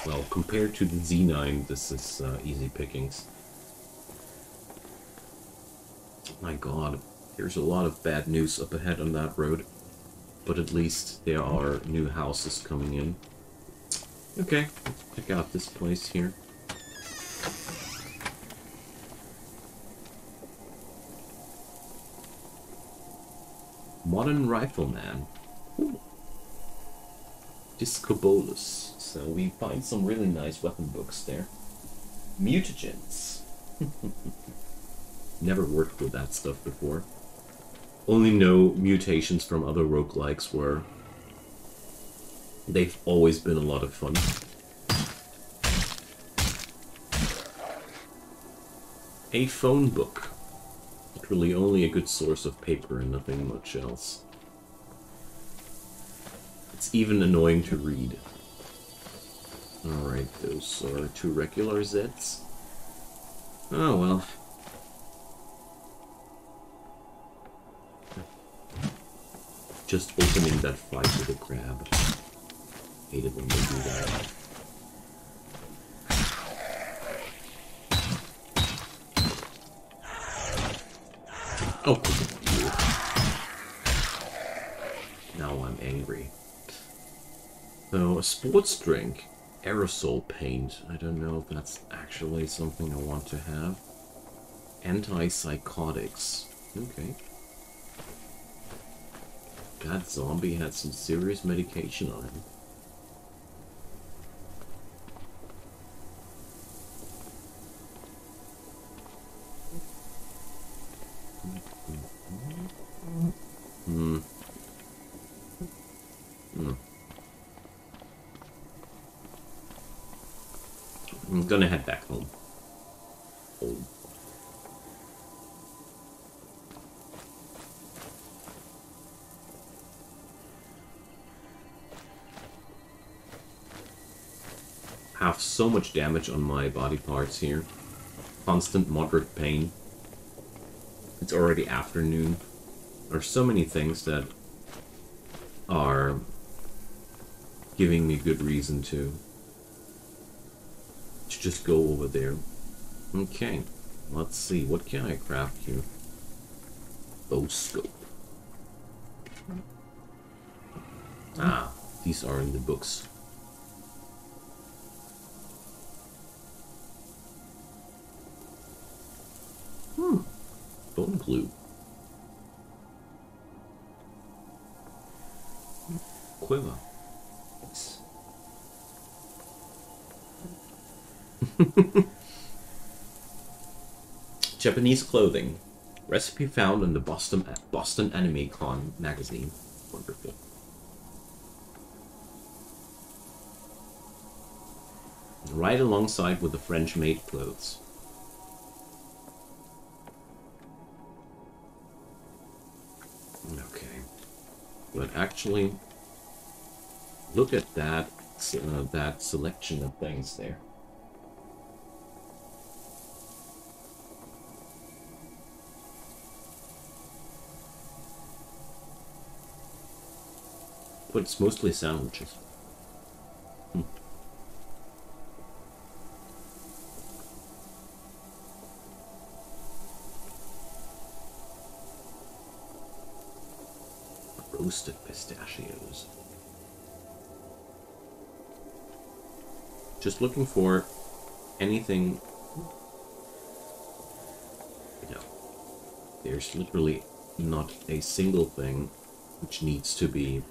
Well, compared to the Z9, this is easy pickings. My god, there's a lot of bad news up ahead on that road. But at least there are new houses coming in. Okay, let's check out this place here. Modern Rifleman. Ooh. Discobolus. So we find some really nice weapon books there. Mutagens. Never worked with that stuff before. Only know mutations from other roguelikes where they've always been a lot of fun. A phone book. Literally only a good source of paper and nothing much else. It's even annoying to read. Alright, those are 2 regular Zeds. Oh well. Just opening that fight with a grab. Hate it when they do that. Oh, come on, you. Now I'm angry. So, a sports drink. Aerosol paint. I don't know if that's actually something I want to have. Antipsychotics. Okay. That zombie had some serious medication on him. Hmm. Hmm. I'm gonna head back home. Home. Have so much damage on my body parts here. Constant moderate pain. It's already afternoon. There's so many things that are giving me good reason to just go over there. Okay, let's see. What can I craft here? Bow scope. Ah, these are in the books. Bone glue. Quiver. Nice. Japanese clothing. Recipe found in the Boston Anime Con magazine. Wonderful. Right alongside with the French-made clothes. Okay. But actually, look at that, that selection of things there. But it's mostly sandwiches. Roasted pistachios. Just looking for anything. You know, there's literally not a single thing which needs to be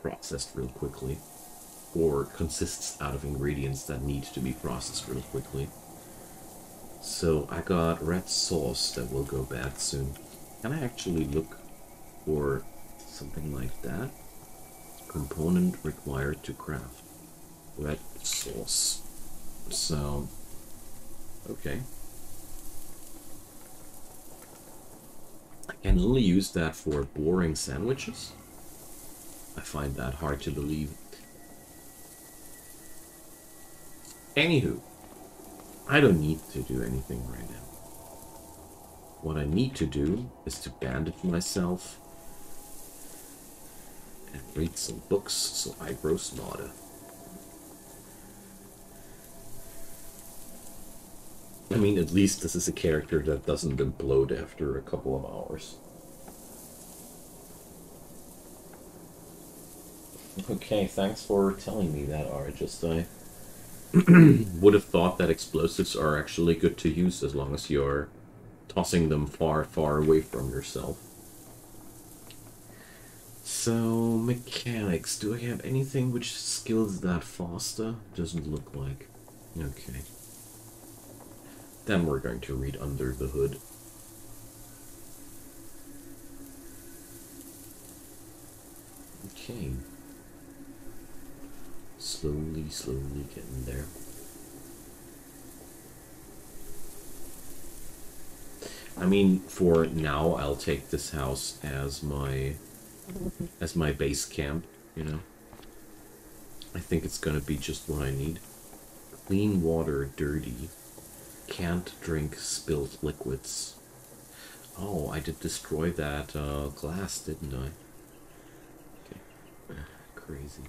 processed real quickly, or consists out of ingredients that need to be processed real quickly. So I got red sauce that will go bad soon. Can I actually look for something like that? Component required to craft red sauce. So, okay. I can only use that for boring sandwiches. I find that hard to believe. Anywho, I don't need to do anything right now. What I need to do is to bandage myself and read some books so I grow smarter. I mean, at least this is a character that doesn't implode after a couple of hours. Okay, thanks for telling me that, Argist. I would have thought that explosives are actually good to use as long as you're tossing them far, far away from yourself. So, mechanics. Do I have anything which skills that faster? Doesn't look like. Okay. Then we're going to read under the hood. Okay. Slowly, slowly getting there. I mean, for now, I'll take this house as my base camp, you know. I think it's gonna be just what I need. Clean water, dirty. Can't drink spilled liquids. Oh, I did destroy that glass, didn't I? Okay. Crazy.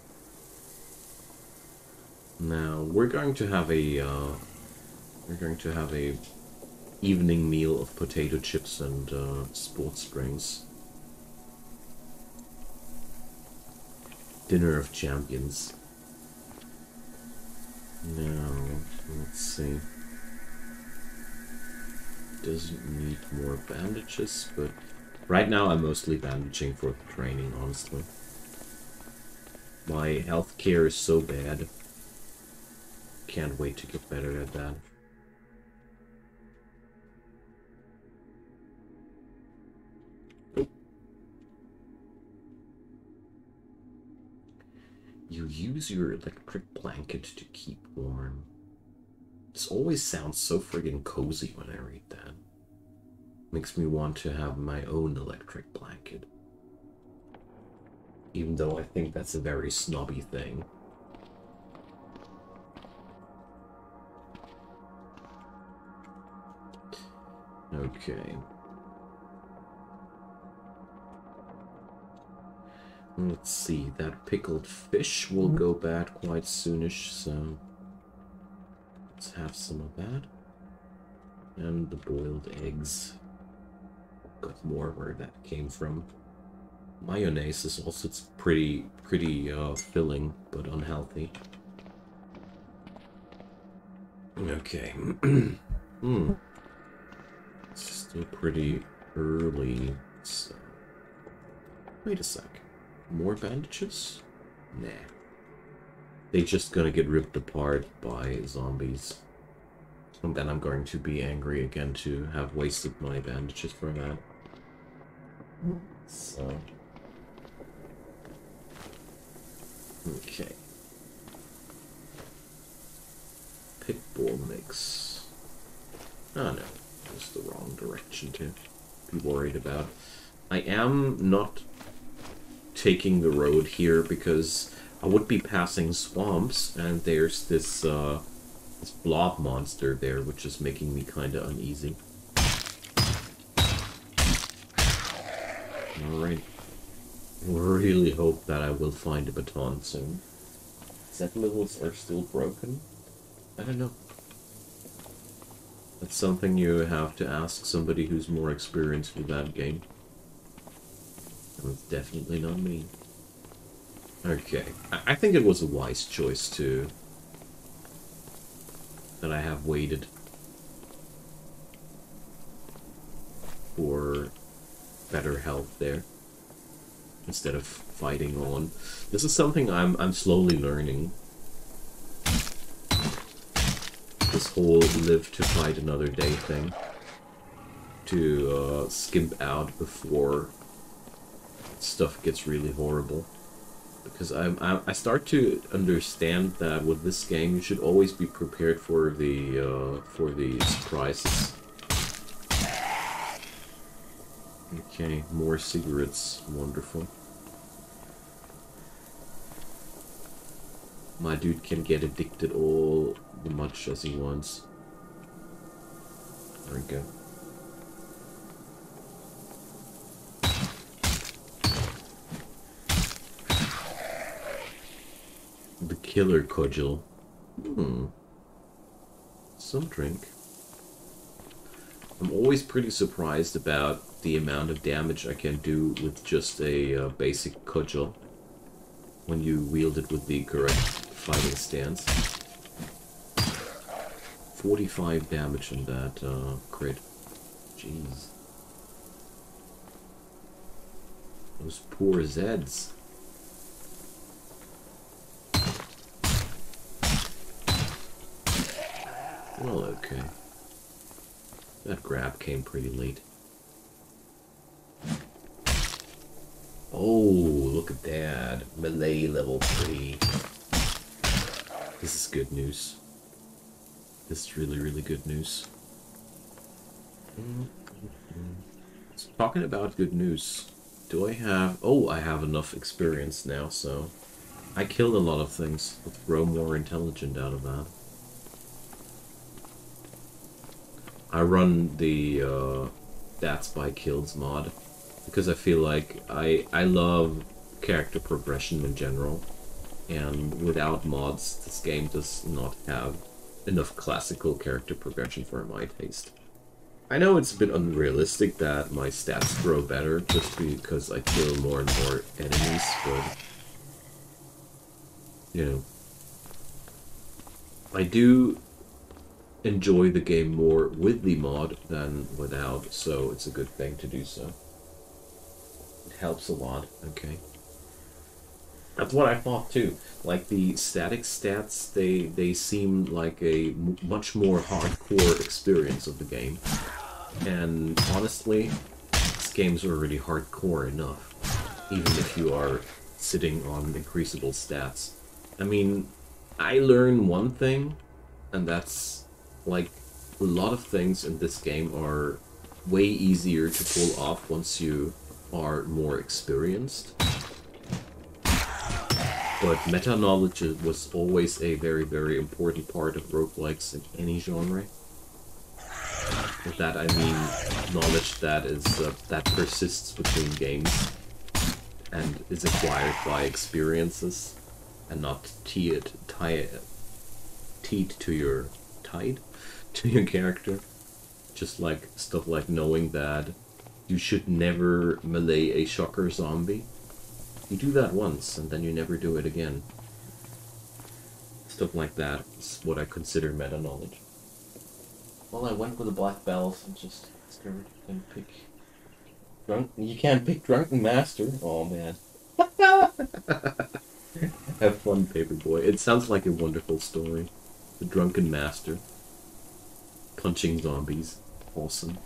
Now we're going to have a evening meal of potato chips and sports drinks. Dinner of champions. Now, let's see. Doesn't need more bandages, but right now I'm mostly bandaging for the training, honestly. My health care is so bad. Can't wait to get better at that. Use your electric blanket to keep warm. This always sounds so friggin' cozy when I read that. Makes me want to have my own electric blanket. Even though I think that's a very snobby thing. Okay. Let's see, that pickled fish will go bad quite soonish, so let's have some of that. And the boiled eggs. Got more where that came from. Mayonnaise is also pretty filling, but unhealthy. Okay. It's still pretty early, so... Wait a sec. More bandages? Nah. They're just gonna get ripped apart by zombies. And then I'm going to be angry again to have wasted my bandages for that. So... Okay. Pitbull mix. Oh no, that's the wrong direction to be worried about. I am not taking the road here because I would be passing swamps, and there's this this blob monster there, which is making me kind of uneasy. Alright. Really hope that I will find a baton soon. Set levels are still broken? I don't know. That's something you have to ask somebody who's more experienced with that game. And it's definitely not me. Okay. I think it was a wise choice to... that I have waited for better health there instead of fighting on. This is something I'm slowly learning. This whole live to fight another day thing. To skimp out before stuff gets really horrible. Because I start to understand that with this game you should always be prepared for the surprises. Okay, more cigarettes. Wonderful. My dude can get addicted all the much as he wants. There we go. The killer cudgel. Some drink. I'm always pretty surprised about the amount of damage I can do with just a basic cudgel when you wield it with the correct fighting stance. 45 damage on that crit. Jeez. Those poor Zeds. Well, okay. That grab came pretty late. Oh, look at that. Melee level 3. This is good news. This is really, really good news. So, talking about good news, do I have... Oh, I have enough experience now, so... I killed a lot of things. Let's grow more intelligent out of that. I run the Stats by Kills mod because I feel like I love character progression in general, and without mods this game does not have enough classical character progression for my taste. I know it's a bit unrealistic that my stats grow better just because I kill more and more enemies, but you know, I do enjoy the game more with the mod than without, so it's a good thing to do so. It helps a lot, okay. That's what I thought too. Like the static stats, they seem like a much more hardcore experience of the game. And honestly, this game's already hardcore enough, even if you are sitting on increasable stats. I mean, I learn one thing, and that's like a lot of things in this game are way easier to pull off once you are more experienced. But meta knowledge was always a very, very important part of roguelikes in any genre. With that I mean knowledge that is that persists between games and is acquired by experiences and not tied to your character. Just like stuff like knowing that you should never melee a shocker zombie. You do that once and then you never do it again. Stuff like that is what I consider meta knowledge. Well, I went with the black bells and just discovered you can pick you can't pick Drunken Master. Oh man. Have fun, Paperboy. It sounds like a wonderful story. The Drunken Master. Punching zombies. Awesome.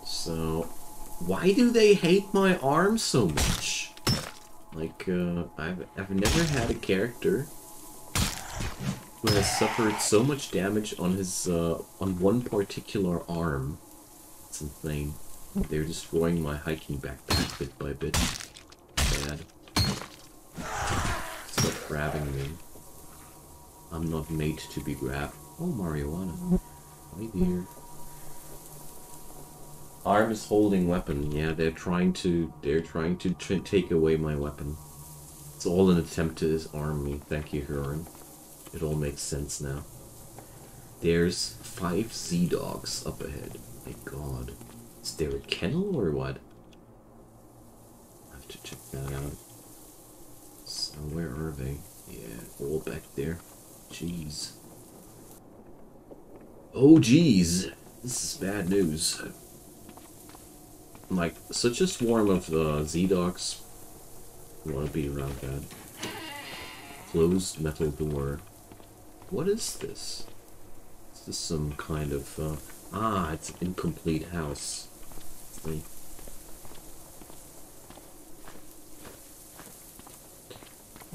So, why do they hate my arms so much? Like, I've never had a character who has suffered so much damage on his, on one particular arm. It's insane. They're destroying my hiking backpack bit by bit. Bad. Stop grabbing me. I'm not made to be grabbed. Oh, marijuana. Hi there. Arm is holding weapon. Yeah, they're trying to take away my weapon. It's all an attempt to disarm me. Thank you, Huron. It all makes sense now. There's 5 Z-Dogs up ahead. My god. Is there a kennel or what? I have to check that out. So where are they? Yeah, all back there. Jeez. Oh jeez. This is bad news. Like, such a swarm of Z-Dogs. I want to be around that. Closed metal door. What is this? Is this some kind of, it's an incomplete house. See?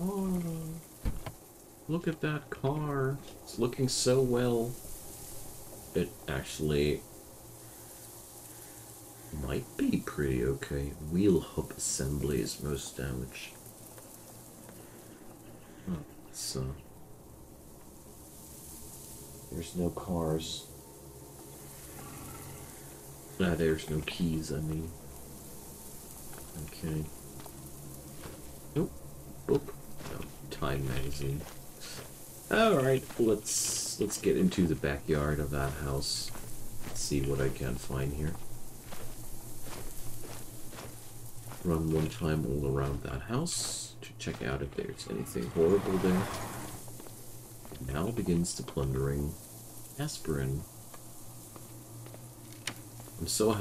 Oh, look at that car. It's looking so well. It actually might be pretty okay. Wheel hub assembly is most damage. Oh, so there's no cars. There's no keys, I mean. Okay. Nope. Book. No, Time magazine. Alright, let's get into the backyard of that house. Let's see what I can find here. Run one time all around that house to check out if there's anything horrible there. Now begins the plundering. Aspirin. I'm so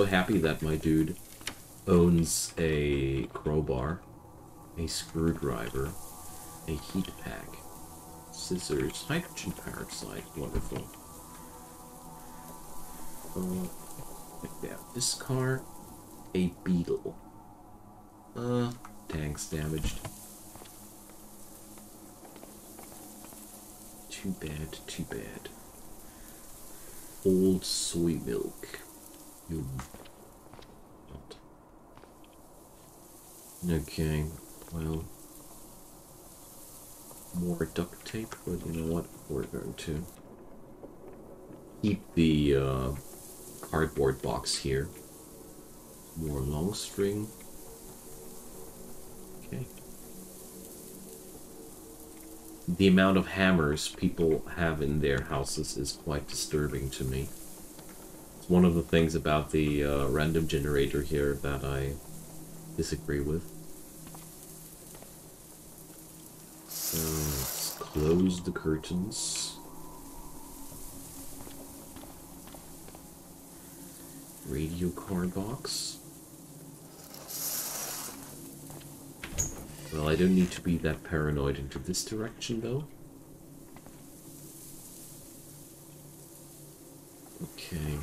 happy that my dude owns a crowbar, a screwdriver, a heat pack, scissors, hydrogen peroxide. Wonderful. Check out this car, a beetle. Tanks damaged. Too bad, too bad. Old soy milk. Not. Okay, well. More duct tape, but you know what? We're going to keep the cardboard box here. More long string. Okay. The amount of hammers people have in their houses is quite disturbing to me. It's one of the things about the random generator here that I disagree with. So let's close the curtains. Radio card box. Well, I don't need to be that paranoid into this direction, though. Okay.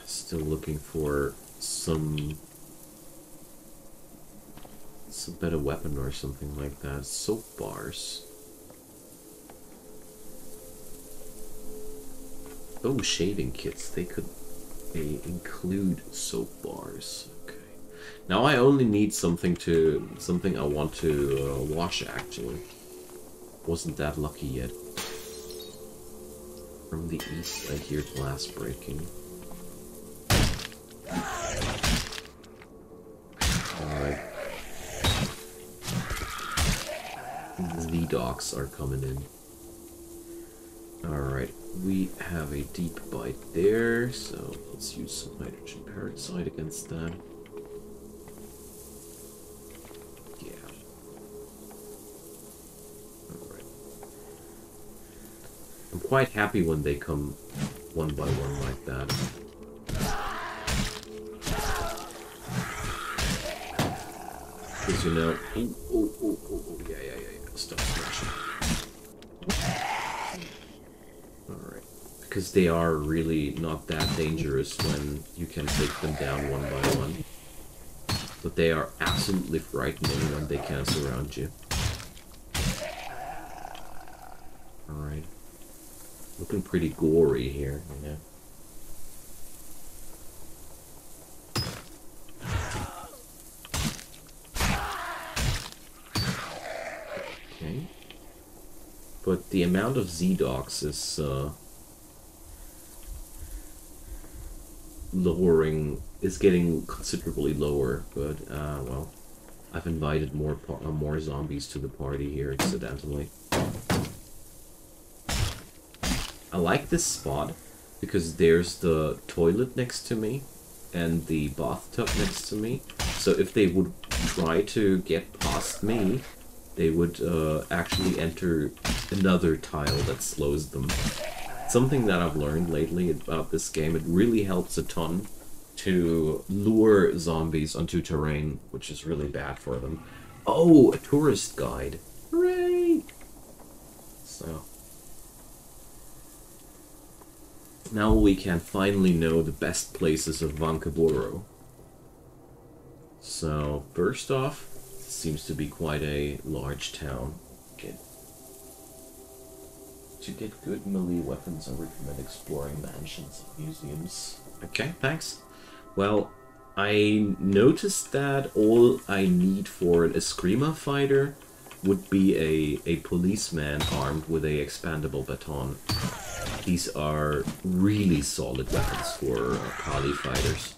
Still looking for some better weapon or something like that. Soap bars. Oh, shaving kits. They include soap bars. Okay. Now I only need something I want to wash actually. Wasn't that lucky yet. From the east I hear glass breaking. Alright. The docks are coming in. Alright, we have a deep bite there, so let's use some hydrogen peroxide against that. Yeah. Alright. I'm quite happy when they come one by one like that. Because you know... Oh, yeah, stop smashing. Alright. Because they are really not that dangerous when you can take them down one by one. But they are absolutely frightening when they can surround you. Alright. Looking pretty gory here, you know. Okay. But the amount of Z-Docs is getting considerably lower, but well, I've invited more zombies to the party here accidentally. I like this spot because there's the toilet next to me and the bathtub next to me. So if they would try to get past me, they would actually enter another tile that slows them. Something that I've learned lately about this game, it really helps a ton to lure zombies onto terrain, which is really bad for them. Oh, a tourist guide. Hooray! So... now we can finally know the best places of Vancaboro. So, first off, it seems to be quite a large town. To get good melee weapons, I recommend exploring mansions and museums. Okay, thanks. Well, I noticed that all I need for an Eskrima fighter would be a policeman armed with a expandable baton. These are really solid weapons for Kali fighters.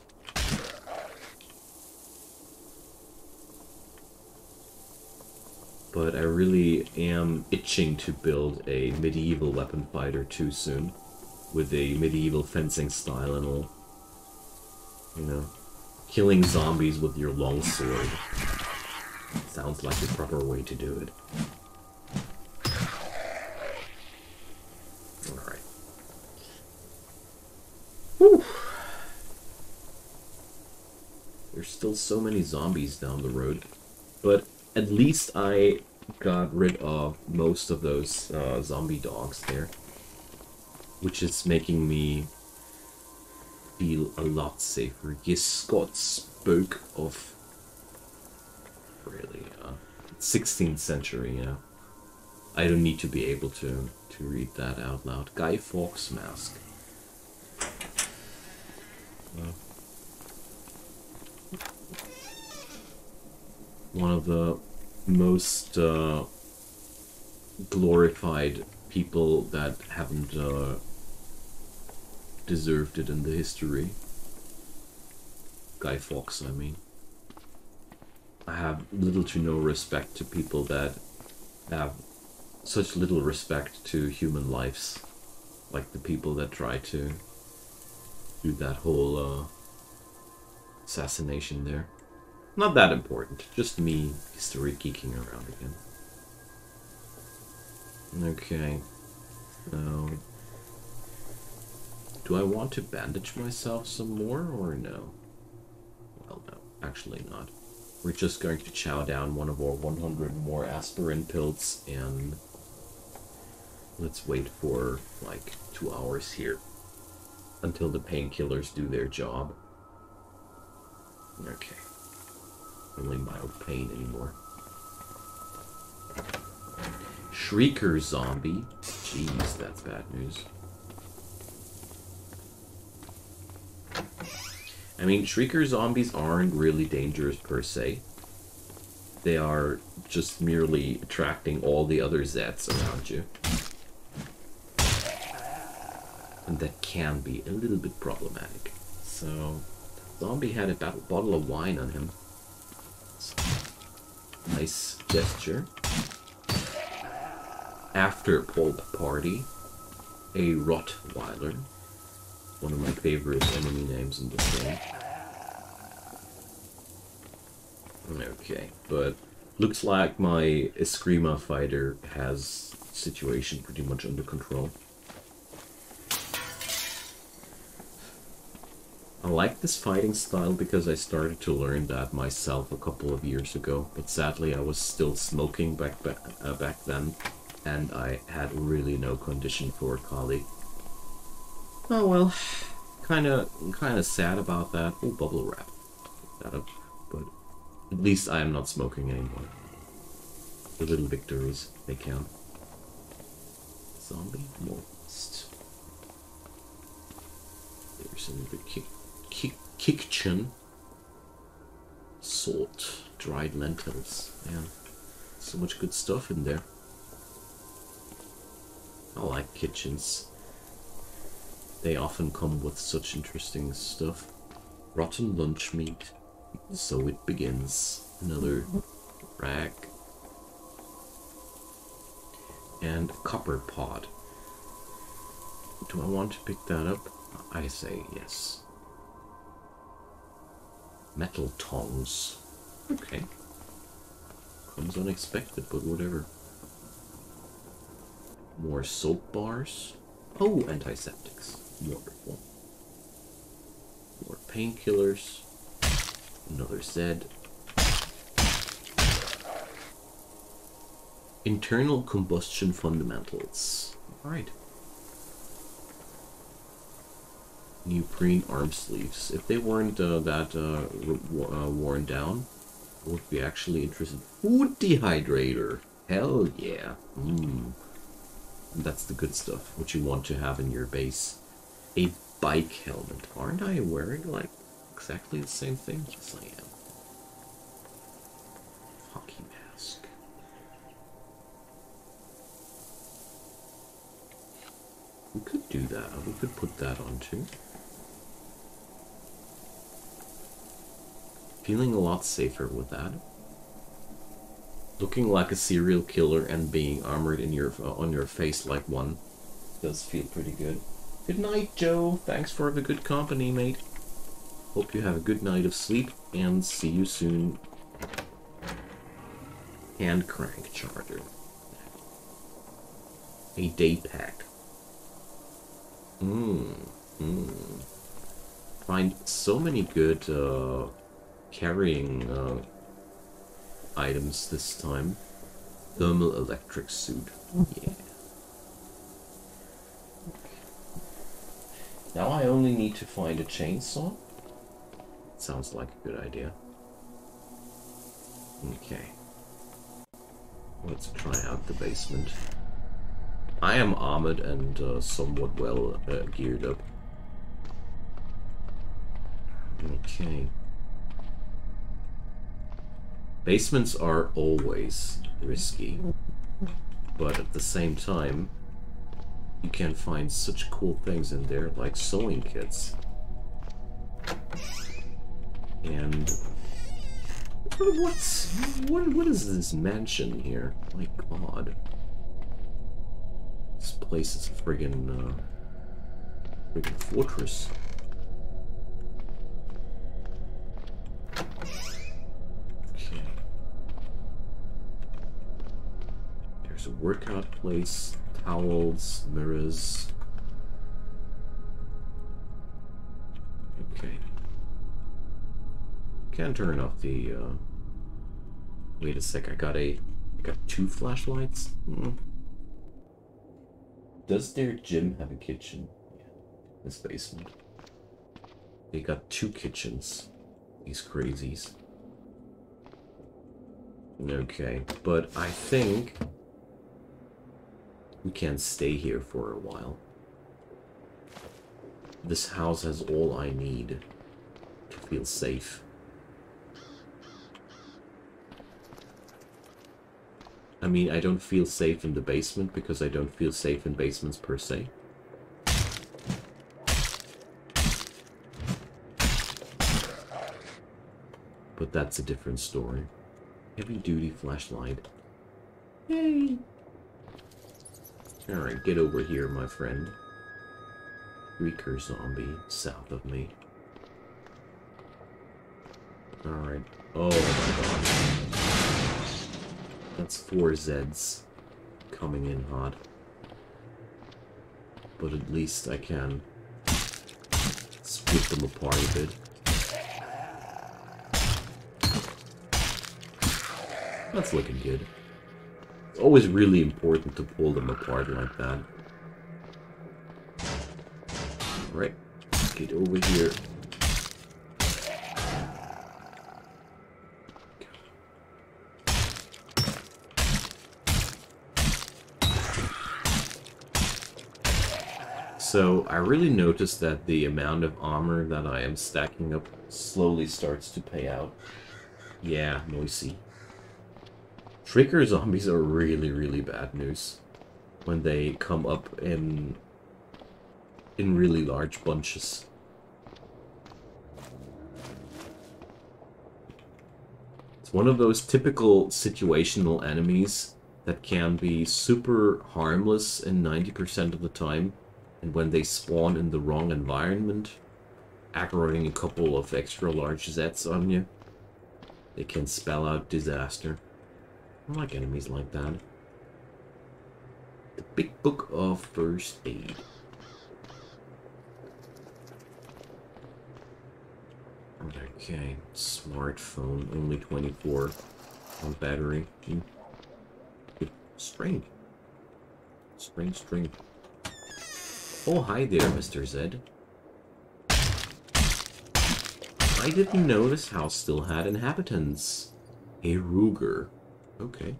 But I really am itching to build a medieval weapon fighter too soon, with a medieval fencing style and all. You know, killing zombies with your longsword. Sounds like the proper way to do it. Alright. Whew. There's still so many zombies down the road, but at least I got rid of most of those zombie dogs there, which is making me feel a lot safer. Yes, Scott spoke of really 16th century, you know. I don't need to be able to read that out loud. Guy Fawkes mask. One of the most glorified people that haven't deserved it in the history. Guy Fawkes, I mean. I have little to no respect to people that have such little respect to human lives. Like the people that try to do that whole assassination there. Not that important, just me history geeking around again. Okay. Now, do I want to bandage myself some more or no? Well, no, actually not. We're just going to chow down one of our 100 more aspirin pills and let's wait for like 2 hours here. until the painkillers do their job. Okay. Only mild pain anymore. Shrieker zombie. Jeez, that's bad news. I mean, Shrieker zombies aren't really dangerous per se. They are just merely attracting all the other Zeds around you. And that can be a little bit problematic. So, the zombie had a bottle of wine on him. Nice gesture. After Pulp Party, a Rottweiler. One of my favorite enemy names in this game. Okay, but looks like my Eskrima fighter has the situation pretty much under control. I like this fighting style because I started to learn that myself a couple of years ago, but sadly I was still smoking back then, and I had really no condition for Kali. Oh well, kind of sad about that. Oh, bubble wrap. Pick that up, but at least I am not smoking anymore. The little victories, they count. Zombie moist. There's another kitchen. Salt, dried lentils. Man, so much good stuff in there. I like kitchens. They often come with such interesting stuff. Rotten lunch meat. So it begins. Another rag. And copper pod. Do I want to pick that up? I say yes. Metal tongs. Okay. Comes unexpected, but whatever. More soap bars. Oh, antiseptics. Wonderful. More painkillers. Another Zed. Internal combustion fundamentals. Alright. Neoprene arm sleeves. If they weren't worn down, I would be actually interested. Food dehydrator. Hell yeah. That's the good stuff. What you want to have in your base. A bike helmet. Aren't I wearing like exactly the same thing? Yes, I am. Hockey mask. We could do that. We could put that on too. Feeling a lot safer with that. Looking like a serial killer and being armored in your on your face like one does feel pretty good. Good night, Joe. Thanks for the good company, mate. Hope you have a good night of sleep and see you soon. Hand crank charger. A day pack. Find so many good carrying items this time. Thermal electric suit. Yeah. Now I only need to find a chainsaw. Sounds like a good idea. Okay. Let's try out the basement. I am armored and somewhat well geared up. Okay. Basements are always risky, but at the same time, you can find such cool things in there, like sewing kits. And what is this mansion here? My God, this place is a friggin' fortress. Okay. There's a workout place, towels, mirrors. Okay. Can't turn off the, wait a sec, I got two flashlights? Does their gym have a kitchen? Yeah. this basement. They got 2 kitchens. These crazies. Okay, but I think we can stay here for a while. This house has all I need to feel safe. I mean, I don't feel safe in the basement because I don't feel safe in basements per se. But that's a different story. Heavy duty flashlight. Yay! Alright, get over here, my friend. Reeker zombie south of me. Alright. Oh my god. That's 4 Zeds coming in hot. But at least I can split them apart a bit. That's looking good. It's always really important to pull them apart like that. Alright, get over here. So, I really noticed that the amount of armor that I am stacking up slowly starts to pay out. Yeah, noisy. Trigger zombies are really, really bad news when they come up in really large bunches. It's one of those typical situational enemies that can be super harmless in 90% of the time, and when they spawn in the wrong environment, aggroing a couple of extra large Zets on you, they can spell out disaster. I like enemies like that. The Big Book of First Aid. Okay, smartphone, only 24 on battery. String. String. Oh, hi there, Mr. Zed. I didn't know this house still had inhabitants. A Ruger. Okay.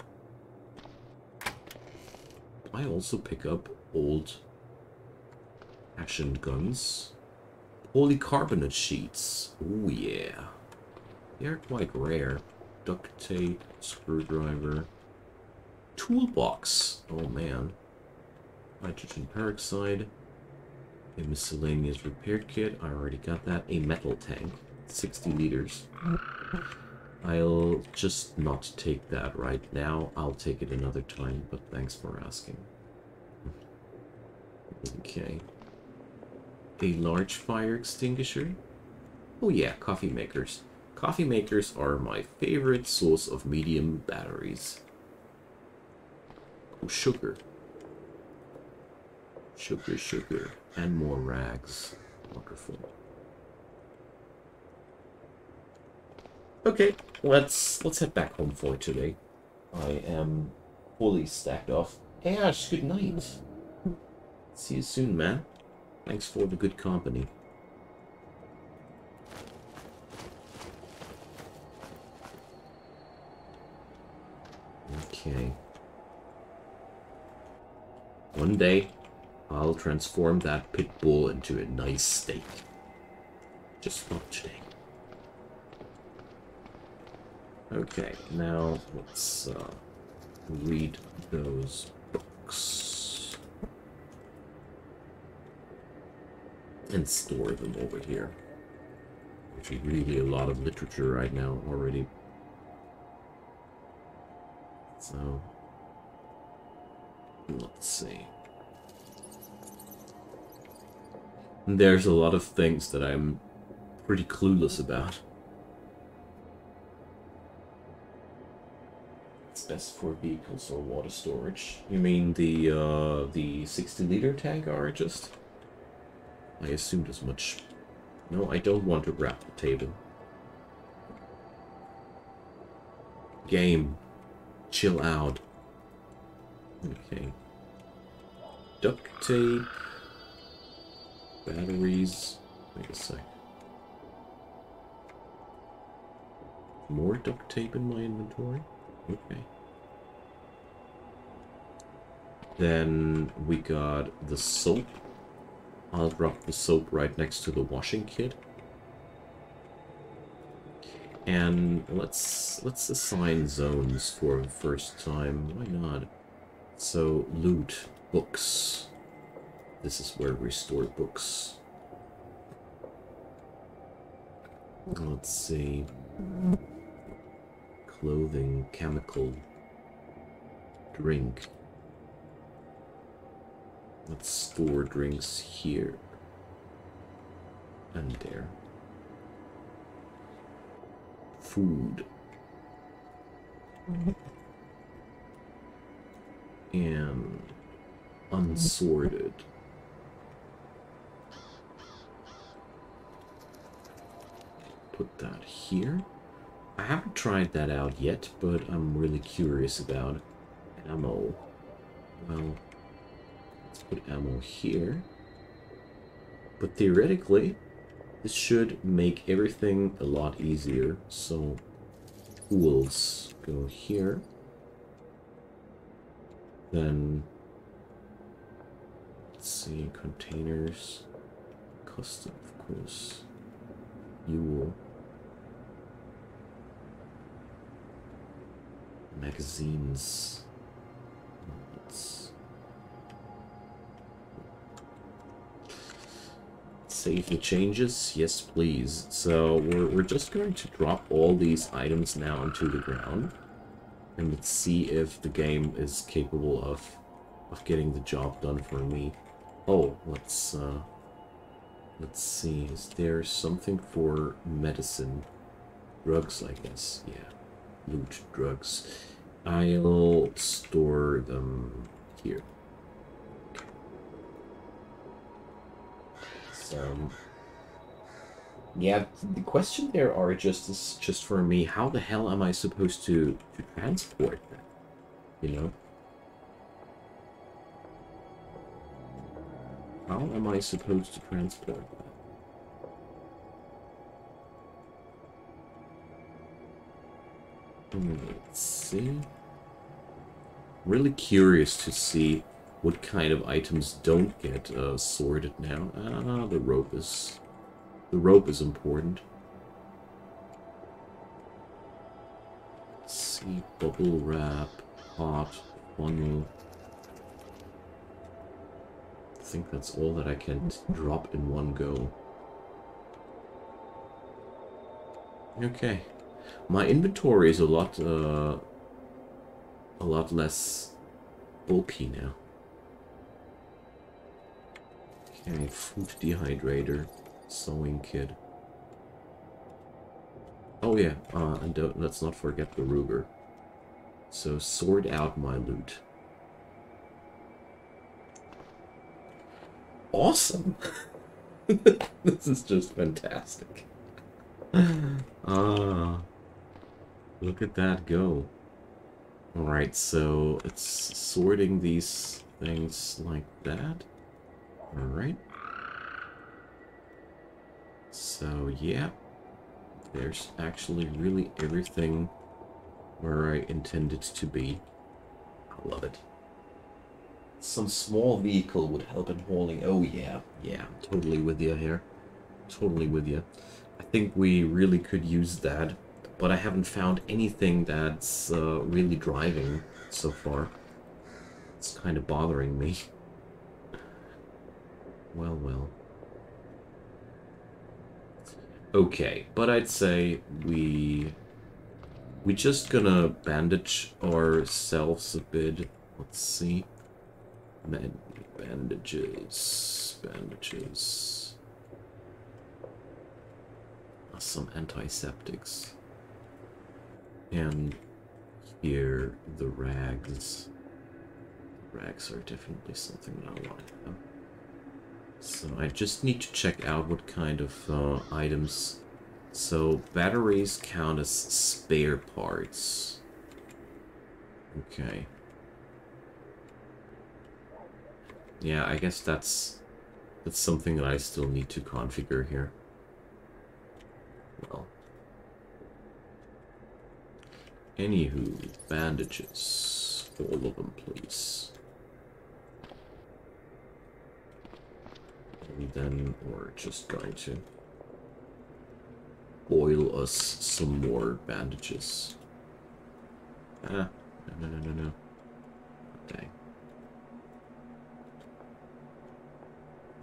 I also pick up old action guns. Polycarbonate sheets. Oh yeah. They're quite rare. Duct tape, screwdriver. Toolbox. Oh man. Nitrogen peroxide. A miscellaneous repair kit. I already got that. A metal tank. 60 liters. I'll just not take that right now. I'll take it another time, but thanks for asking. Okay. A large fire extinguisher? Oh yeah, coffee makers. Coffee makers are my favorite source of medium batteries. Oh, sugar. Sugar. And more rags. Wonderful. Okay, let's head back home for today. I am fully stacked off. Hey Ash, good night. See you soon, man. Thanks for the good company. Okay. One day, I'll transform that pit bull into a nice steak. Just not today. Okay, now let's read those books. And store them over here. Actually, really a lot of literature right now already. So, let's see. And there's a lot of things that I'm pretty clueless about. It's best for vehicles or water storage. You mean the 60-liter tank are just? I assumed as much. No, I don't want to wrap the table. Game. Chill out. Okay. Duct tape. Batteries. Wait a sec. More duct tape in my inventory? Okay. Then we got the soap. I'll drop the soap right next to the washing kit. And let's assign zones for the first time. Why not? So, loot. Books. This is where we store books. Let's see. Clothing, chemical, drink. Let's store drinks here. And there. Food. And unsorted. Put that here. I haven't tried that out yet, but I'm really curious about ammo. Well, let's put ammo here. But theoretically, this should make everything a lot easier. So, tools go here. Then, let's see, containers, custom, of course, fuel, magazines. Let's save the changes. Yes, please. So we're just going to drop all these items now into the ground, and let's see if the game is capable of getting the job done for me. Oh, let's see. Is there something for medicine? Drugs, I guess. Yeah. Loot drugs. I'll store them here. So, yeah, the question there are just for me, how the hell am I supposed to transport that? You know? How am I supposed to transport that? Let's see. Really curious to see what kind of items don't get sorted now. Ah, the rope is important. Let's see, bubble wrap, pot, funnel. I think that's all that I can drop in one go. Okay. My inventory is a lot less bulky now. Okay, food dehydrator, sewing kit. Oh yeah, and let's not forget the Ruger. So sort out my loot. Awesome! This is just fantastic. Look at that go. Alright, so it's sorting these things like that. Alright. So, yeah. There's actually really everything where I intend it to be. I love it. Some small vehicle would help in hauling. Oh, yeah. Yeah, I'm totally with you here. Totally with you. I think we really could use that. But I haven't found anything that's really driving so far. It's kind of bothering me. Well, well. Okay, but I'd say we just gonna bandage ourselves a bit. Let's see. Bandages. Some antiseptics. And here, the rags. Rags are definitely something that I want to have. So I just need to check out what kind of items. So batteries count as spare parts. Okay. Yeah, I guess that's That's something that I still need to configure here. Well. Anywho, bandages. All of them, please. And then we're just going to boil us some more bandages. Ah, no. Dang.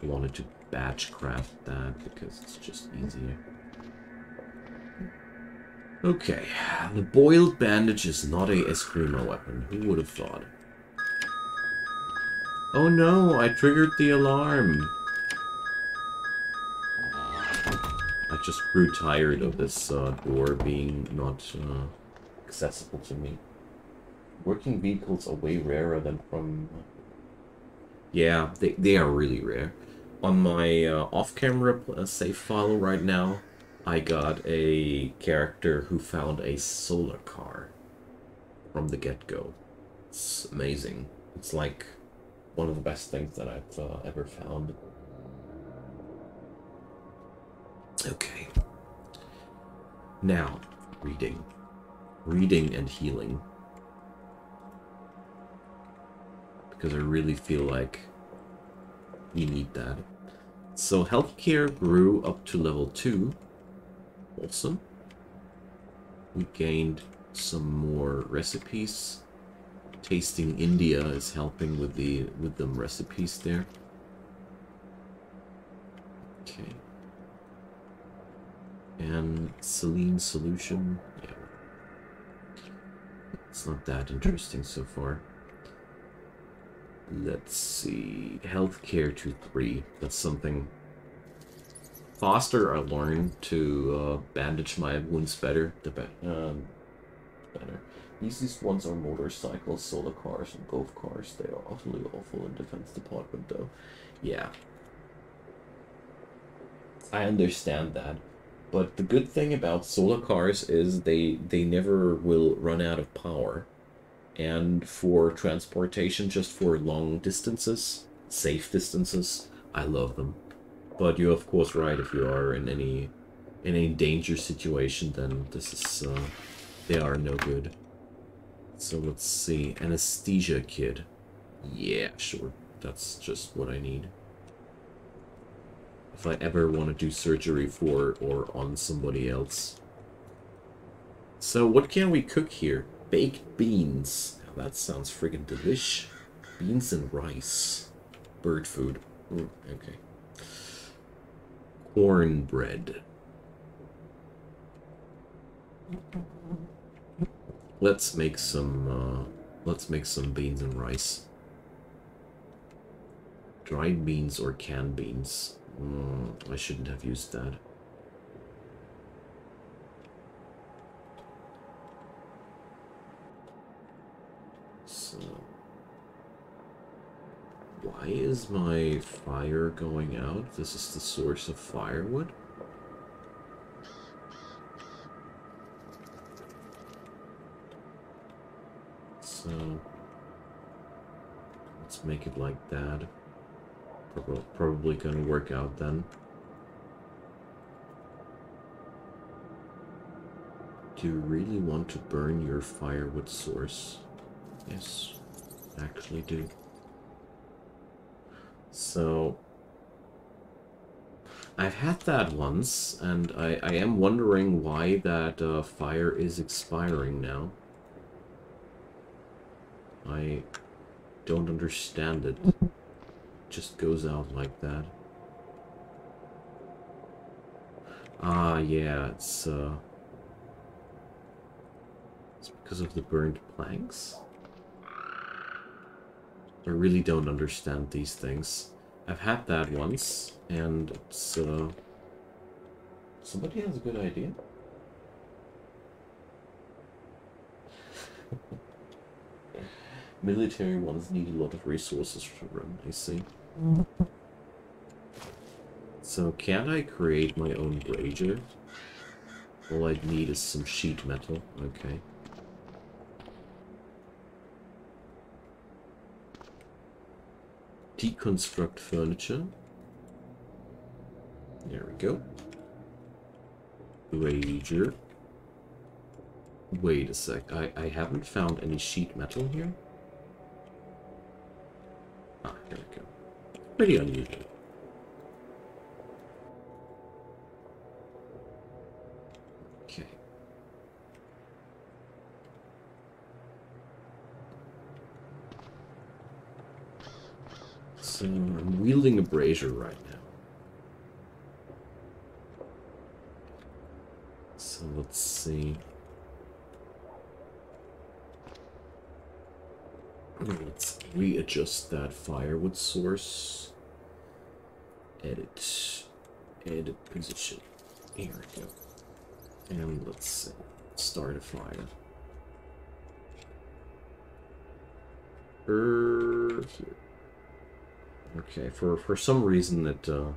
I wanted to batch craft that because it's just easier. Okay, the boiled bandage is not a Eskrima weapon. Who would have thought? Oh no, I triggered the alarm. I just grew tired of this door being not accessible to me. Working vehicles are way rarer than from... Yeah, they are really rare. On my off-camera save file right now, I got a character who found a solar car from the get-go. It's amazing. It's like one of the best things that I've ever found. Okay. Now, reading. Reading and healing. Because I really feel like we need that. So healthcare grew up to level 2. Awesome. We gained some more recipes. Tasting India is helping with them recipes there. Okay. And saline solution. Yeah. It's not that interesting so far. Let's see. Healthcare to 3. That's something. Faster I learn to bandage my wounds better, the better. Easiest ones are motorcycles, solar cars, and golf cars. They are utterly awful in defense department, though. Yeah. I understand that. But the good thing about solar cars is they never will run out of power. And for transportation, just for long distances, safe distances, I love them. But you're of course right, if you are in any danger situation, then this is they are no good. So let's see, anesthesia kit. Yeah, sure. That's just what I need. If I ever want to do surgery for or on somebody else. So what can we cook here? Baked beans. Now, that sounds friggin' delish. Beans and rice. Bird food. Okay. Cornbread. Let's make some beans and rice. Dried beans or canned beans. I shouldn't have used that. So, why is my fire going out? This is the source of firewood? So, let's make it like that. Probably gonna work out then. Do you really want to burn your firewood source? Yes, actually do. So, I've had that once, and I am wondering why that fire is expiring now. I don't understand it. It just goes out like that. Ah, yeah, it's because of the burned planks? I really don't understand these things. I've had that once, and it's, somebody has a good idea? Military ones need a lot of resources to run, I see. So, can I create my own brazier? All I'd need is some sheet metal. Okay. Deconstruct furniture. There we go. Rager. Wait a sec. I haven't found any sheet metal here. Ah, here we go. Pretty unusual. Okay. So I'm wielding a brazier right now. So let's see. Let's readjust that firewood source. Edit. Edit position. Here we go. And let's see. Start a fire. Here. Okay, for some reason that I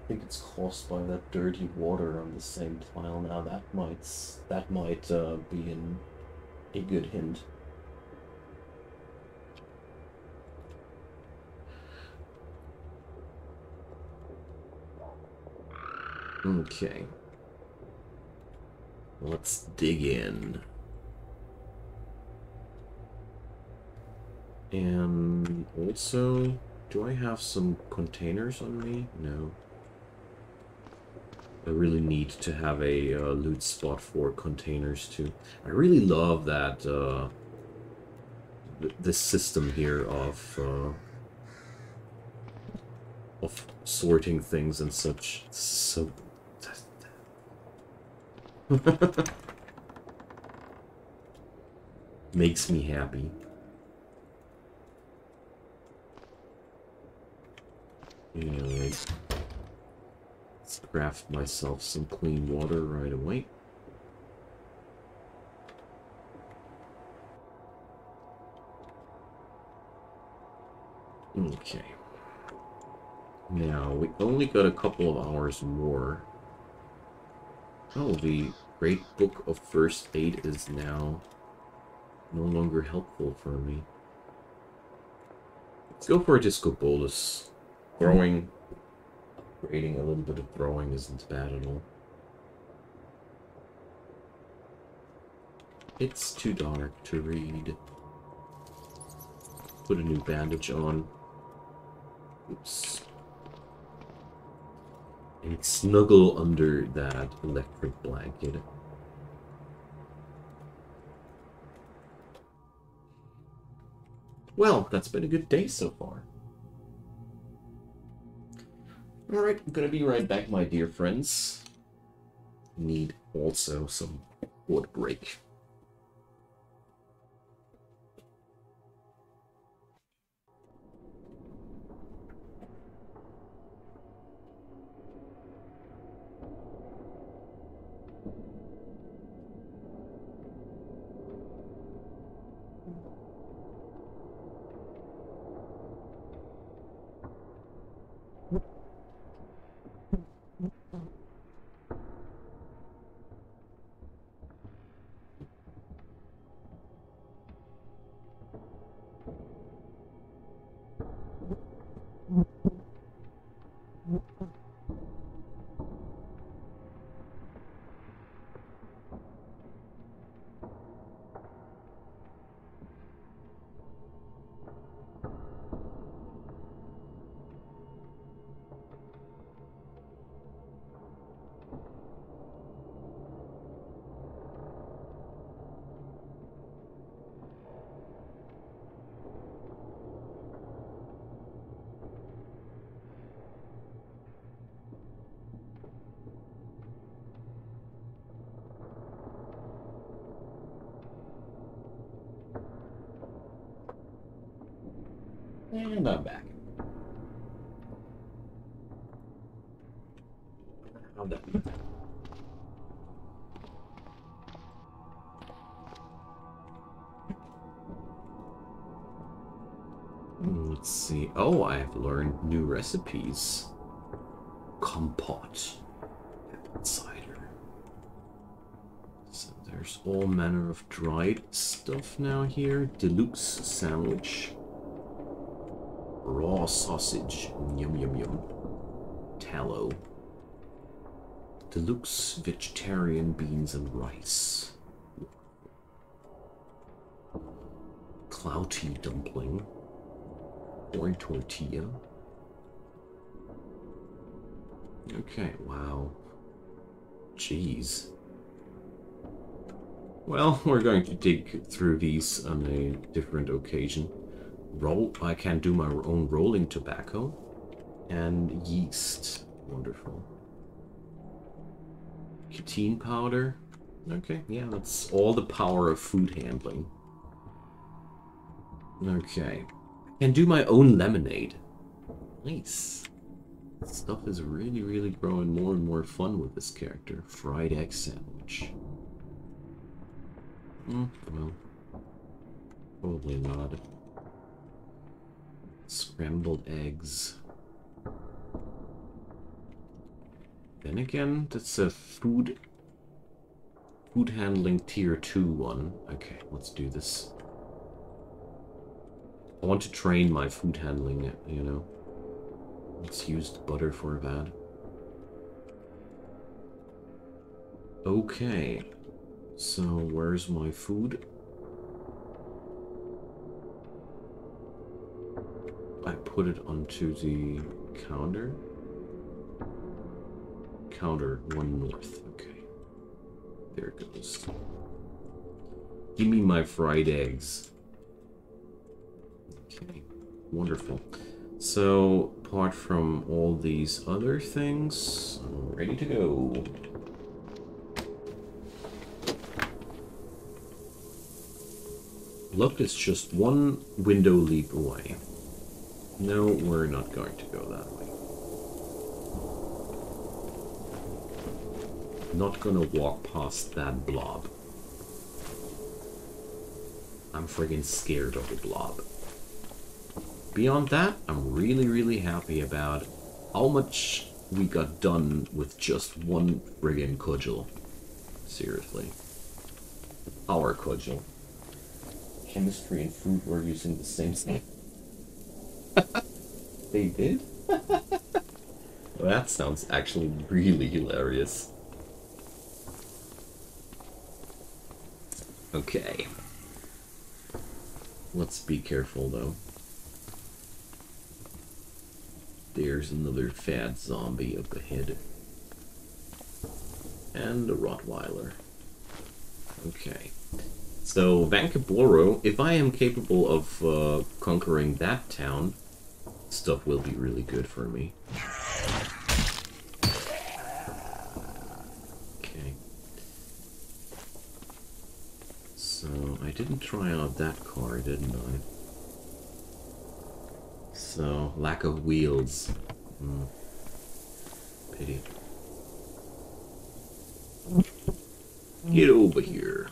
think it's caused by that dirty water on the same tile now. That might be a good hint. Okay. Let's dig in. And also, do I have some containers on me? No. I really need to have a loot spot for containers too. I really love that this system here of sorting things and such. So makes me happy. Anyway, let's craft myself some clean water right away. Okay. Now, we only got a couple of hours more. Oh, the Great Book of First Aid is now no longer helpful for me. Let's go for a Disco Bolus. Throwing, creating a little bit of throwing isn't bad at all. It's too dark to read. Put a new bandage on. Oops. And snuggle under that electric blanket. Well, that's been a good day so far. Alright, I'm gonna be right back, my dear friends. Need also some wood break. And I'm back. I'm done. Let's see. Oh, I have learned new recipes. Compote. Apple cider. So there's all manner of dried stuff now here. Deluxe sandwich. Raw sausage. Yum, yum, yum. tallow. Deluxe vegetarian beans and rice. Clouty dumpling. Corn tortilla. Okay, wow. Jeez. Well, we're going to dig through these on a different occasion. I can do my own rolling tobacco. And yeast. Wonderful. Ketine powder. Okay, yeah, that's all the power of food handling. Okay. I can do my own lemonade. Nice. Stuff is really, really growing more and more fun with this character. Fried egg sandwich. Well, probably not. Scrambled eggs. Then again, that's a food handling tier 2 one. Okay, let's do this. I want to train my food handling, you know. Let's use the butter for that. Okay. So, where's my food? I put it onto the counter. Counter 1 north. Okay. There it goes. Give me my fried eggs. Okay. Wonderful. So, apart from all these other things, I'm ready to go. Luck is just one window leap away. No, we're not going to go that way. Not gonna walk past that blob. I'm friggin' scared of the blob. Beyond that, I'm really, really happy about how much we got done with just one friggin' cudgel. Seriously. Our cudgel. Chemistry and food were using the same stuff. They did? Well, that sounds actually really hilarious. Okay. Let's be careful, though. There's another fat zombie up ahead. And a Rottweiler. Okay. So, Vankaboro, if I am capable of conquering that town, stuff will be really good for me. Okay. So, I didn't try out that car, didn't I? So, lack of wheels. Pity. Get over here.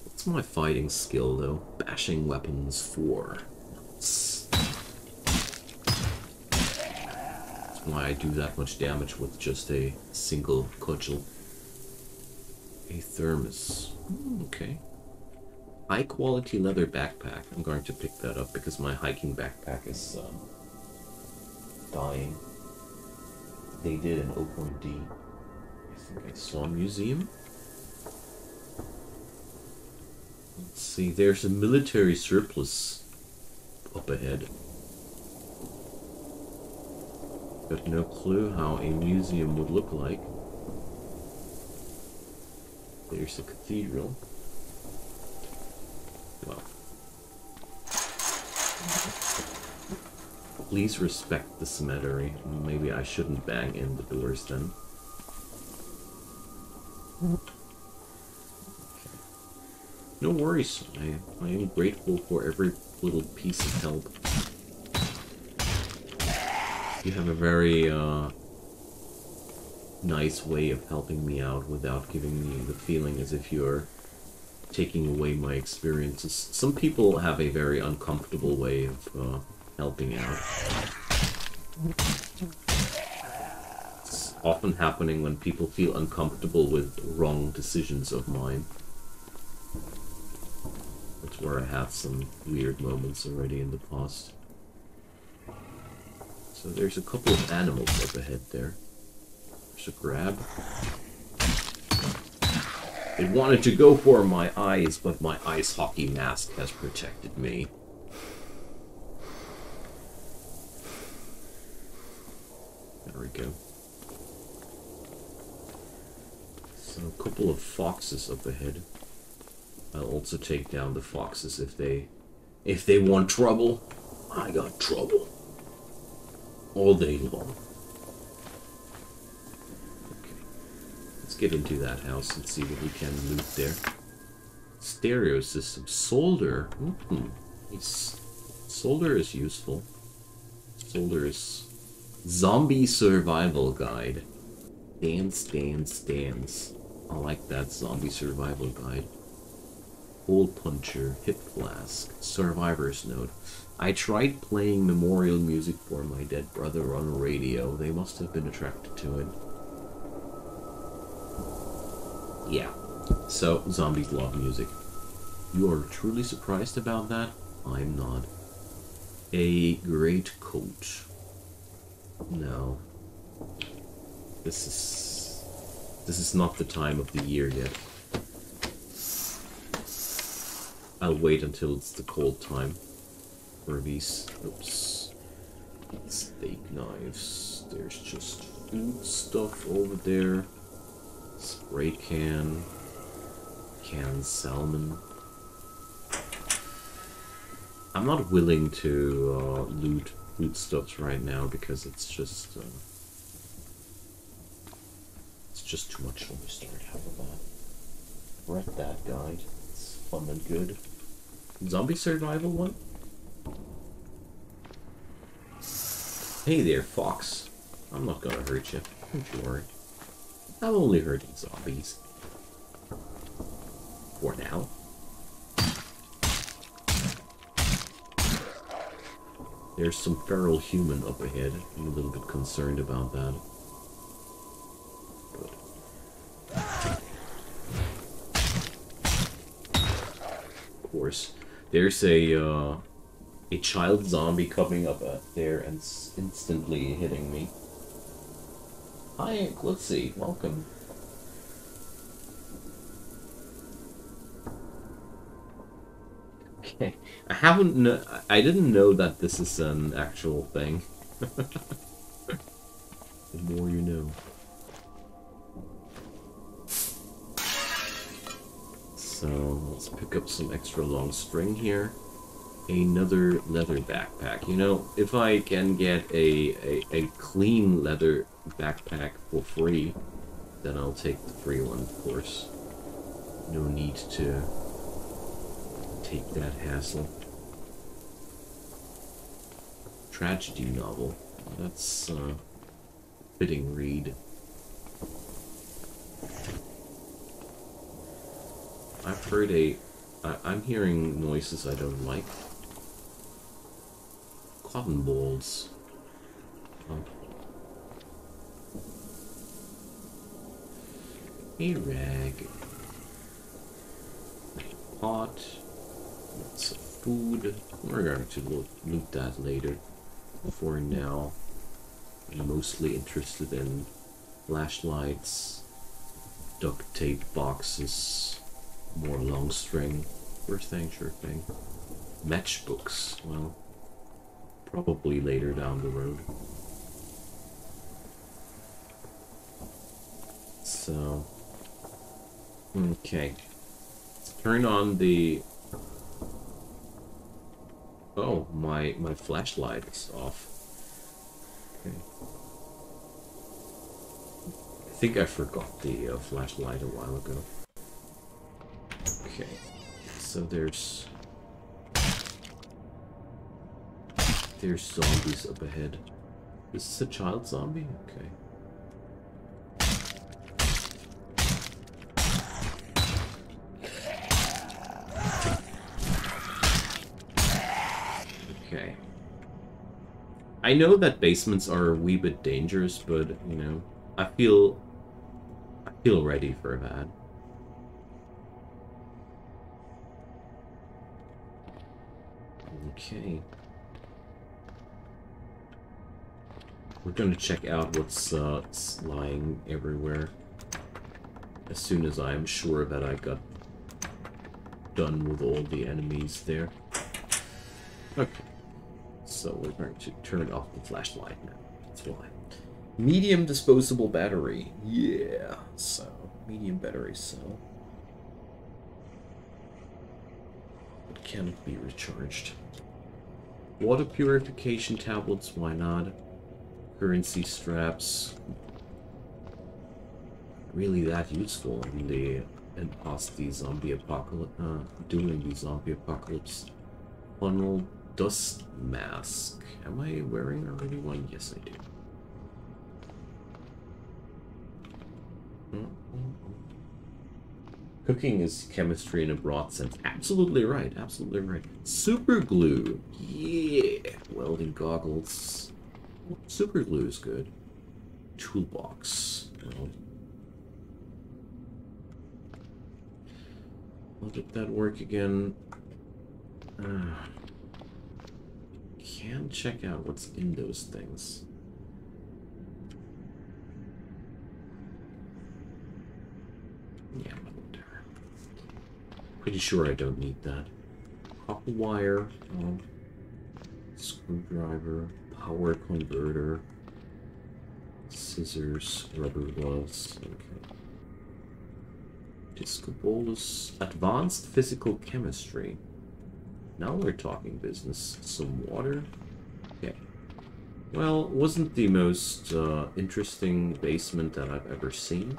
What's my fighting skill, though? Bashing weapons 4. That's why I do that much damage with just a single cudgel. A thermos. Okay. High quality leather backpack. I'm going to pick that up because my hiking backpack is dying. They did an OMD. I think I saw a museum. Let's see, there's a military surplus up ahead. Got no clue how a museum would look like. There's a cathedral. Well. Please respect the cemetery. Maybe I shouldn't bang in the doors then. No worries. I am grateful for every little piece of help. You have a very nice way of helping me out without giving me the feeling as if you're taking away my experiences. Some people have a very uncomfortable way of helping out. It's often happening when people feel uncomfortable with wrong decisions of mine. That's where I had some weird moments already in the past. So there's a couple of animals up ahead there. There's a grab. It wanted to go for my eyes, but my ice hockey mask has protected me. There we go. So a couple of foxes up ahead. I'll also take down the foxes if they want trouble. I got trouble. All day long. Okay. Let's get into that house and see what we can loot there. Stereo system. Solder. Solder is useful. Solder is... Zombie survival guide. Dance. I like that zombie survival guide. Hole puncher, hip flask, survivor's note. I tried playing memorial music for my dead brother on radio. They must have been attracted to it. Yeah. So, zombies love music. You are truly surprised about that? I'm not. A great coat. No. This is not the time of the year yet. I'll wait until it's the cold time for these. Oops. Steak knives. There's just food stuff over there. Spray can. Canned salmon. I'm not willing to loot foodstuffs right now because it's just too much when we start out of that. Read that guide. It's fun and good. Zombie survival one? Hey there, fox. I'm not gonna hurt you. Don't you worry. I'm only hurting zombies. For now. There's some feral human up ahead. I'm a little bit concerned about that. Of course. There's a child zombie coming up there and instantly hitting me. Hi, let's see. Welcome. Okay. I didn't know that this is an actual thing. The more you know. So, let's pick up some extra long string here. Another leather backpack. You know, if I can get a clean leather backpack for free, then I'll take the free one, of course. No need to take that hassle. Tragedy novel. That's a fitting read. I've heard I'm hearing noises I don't like. Cotton balls. Oh. A rag. Pot. Lots of food. We're going to loot that later. For now, I'm mostly interested in flashlights, duct tape boxes, more long string. Sure thing. Matchbooks. Well, probably later down the road. So, okay. Let's turn on the... Oh, my flashlight is off. Okay. I think I forgot the flashlight a while ago. Okay. So there's zombies up ahead. Is this a child zombie? Okay. Okay. I know that basements are a wee bit dangerous, but, you know, I feel ready for that. Okay. We're gonna check out what's lying everywhere as soon as I'm sure that I got done with all the enemies there. Okay, so we're going to turn off the flashlight now. That's why. Medium disposable battery. Yeah, so medium battery cell. It cannot be recharged. Water purification tablets, why not? Currency straps. Really that useful in the past the zombie apocalypse, during the zombie apocalypse. Funnel dust mask. Am I wearing already one? Yes, I do. Cooking is chemistry in a broad sense. Absolutely right. Absolutely right. Super glue. Yeah. Welding goggles. Super glue is good. Toolbox. Well, how did that work again? Can check out what's in those things. Yeah, whatever. Pretty sure I don't need that. Copper wire, screwdriver, power converter, scissors, rubber gloves. Okay. Disco bolus, advanced physical chemistry. Now we're talking business. Some water. Okay. Well, wasn't the most interesting basement that I've ever seen.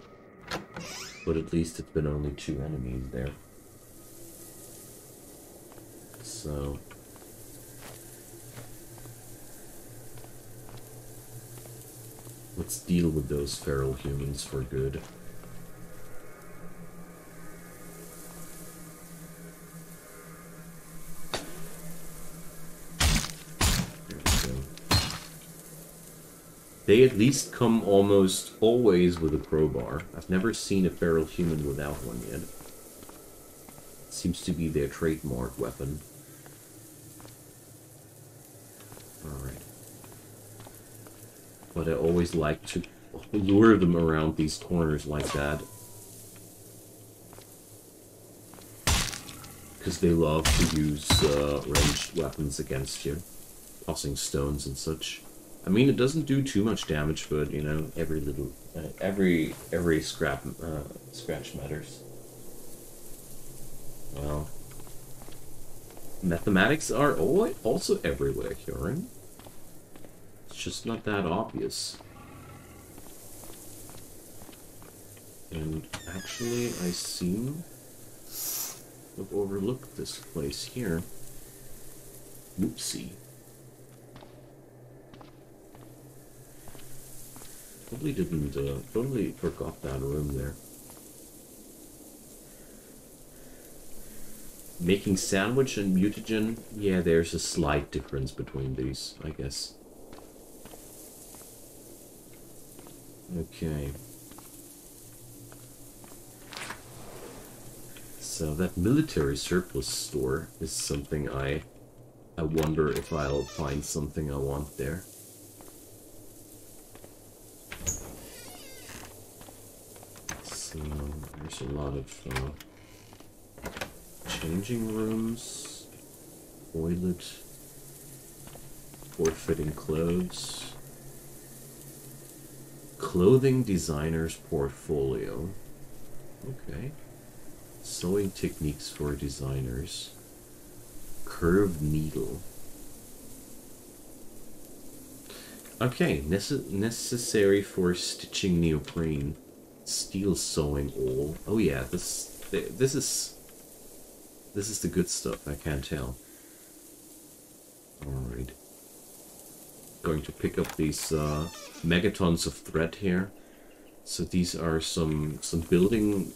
But at least it's been only 2 enemies there. So... let's deal with those feral humans for good. There we go. They at least come almost always with a crowbar. I've never seen a feral human without one yet. Seems to be their trademark weapon. Alright. But I always like to lure them around these corners like that. Because they love to use ranged weapons against you. Tossing stones and such. I mean, it doesn't do too much damage, but, you know, every little... every scratch matters. Well... mathematics are also everywhere, Kieran. It's just not that obvious. And actually, I seem to have overlooked this place here. Oopsie. Totally didn't, totally forgot that room there. Making sandwich and mutagen, yeah, there's a slight difference between these, I guess. Okay. So that military surplus store is something I wonder if I'll find something I want there. So there's a lot of changing rooms, toilet, for fitting clothes. Clothing designer's portfolio. Okay. Sewing techniques for designers. Curved needle. Okay, necessary for stitching neoprene. Steel sewing awl. Oh yeah, this is the good stuff, I can't tell. Alright. Going to pick up these megatons of thread here. So these are some building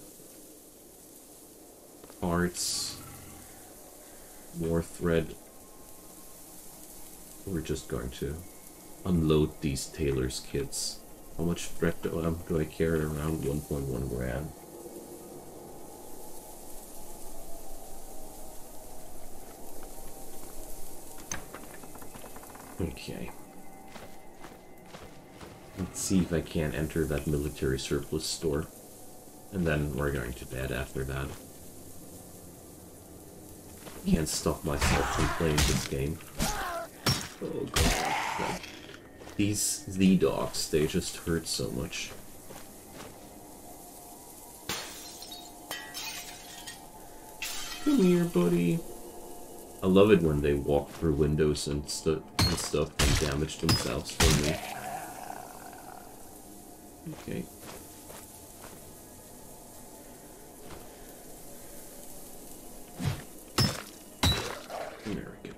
parts. More thread. We're just going to unload these tailor's kits. How much thread do I carry around? 1.1 grand. Okay. Let's see if I can't enter that military surplus store. And then we're going to bed after that. Can't stop myself from playing this game. Oh god. These Z-Dogs, they just hurt so much. Come here, buddy. I love it when they walk through windows and stuff and damage themselves for me. Okay. There we go.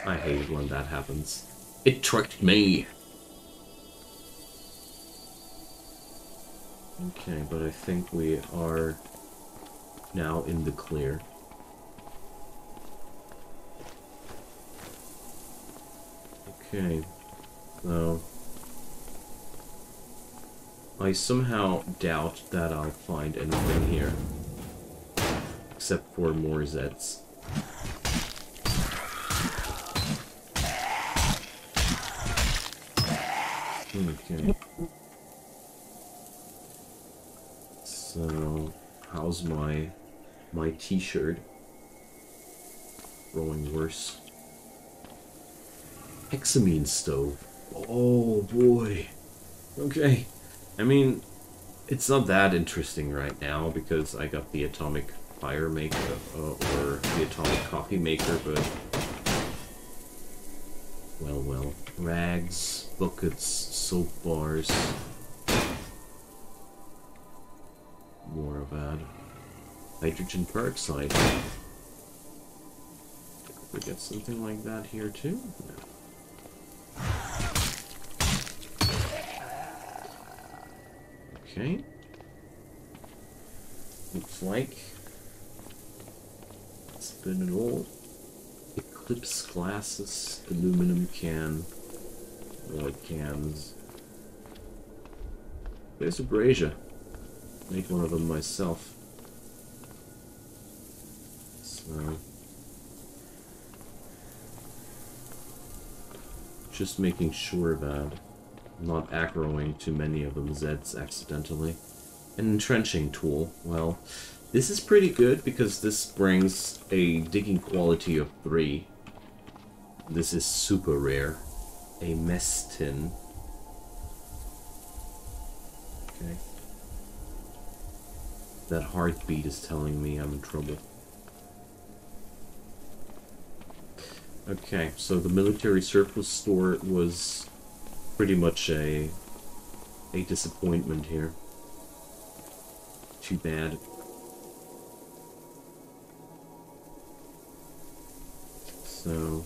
I hate it when that happens. It tricked me! Okay, but I think we are now in the clear. Okay, so I somehow doubt that I'll find anything here, except for more Zeds. Okay. So, how's my t-shirt? Growing worse. Hexamine stove. Oh boy. Okay. I mean, it's not that interesting right now because I got the atomic fire maker or the atomic coffee maker, but well. Rags, buckets, soap bars. More of that. Hydrogen peroxide. Could we get something like that here too? No. Okay. Looks like it's been it all. Eclipse glasses, aluminum can, oil cans. There's a brazier. Make one of them myself. So, just making sure that I'm not aggroing too many of them Zeds accidentally. An entrenching tool. Well, this is pretty good because this brings a digging quality of 3. This is super rare. A mess tin. Okay. That heartbeat is telling me I'm in trouble. Okay, so the military surplus store was pretty much a disappointment here. Too bad. So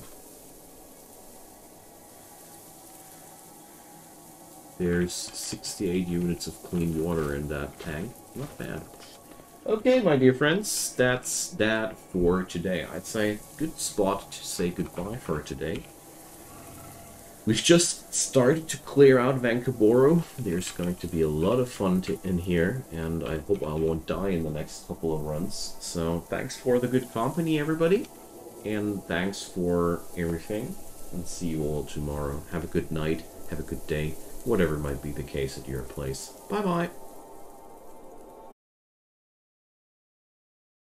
there's 68 units of clean water in that tank. Not bad. Okay, my dear friends, that's that for today. I'd say good spot to say goodbye for today. We've just started to clear out Vancouver. There's going to be a lot of fun in here, and I hope I won't die in the next couple of runs. So thanks for the good company, everybody, and thanks for everything, and see you all tomorrow. Have a good night, have a good day, whatever might be the case at your place. Bye-bye.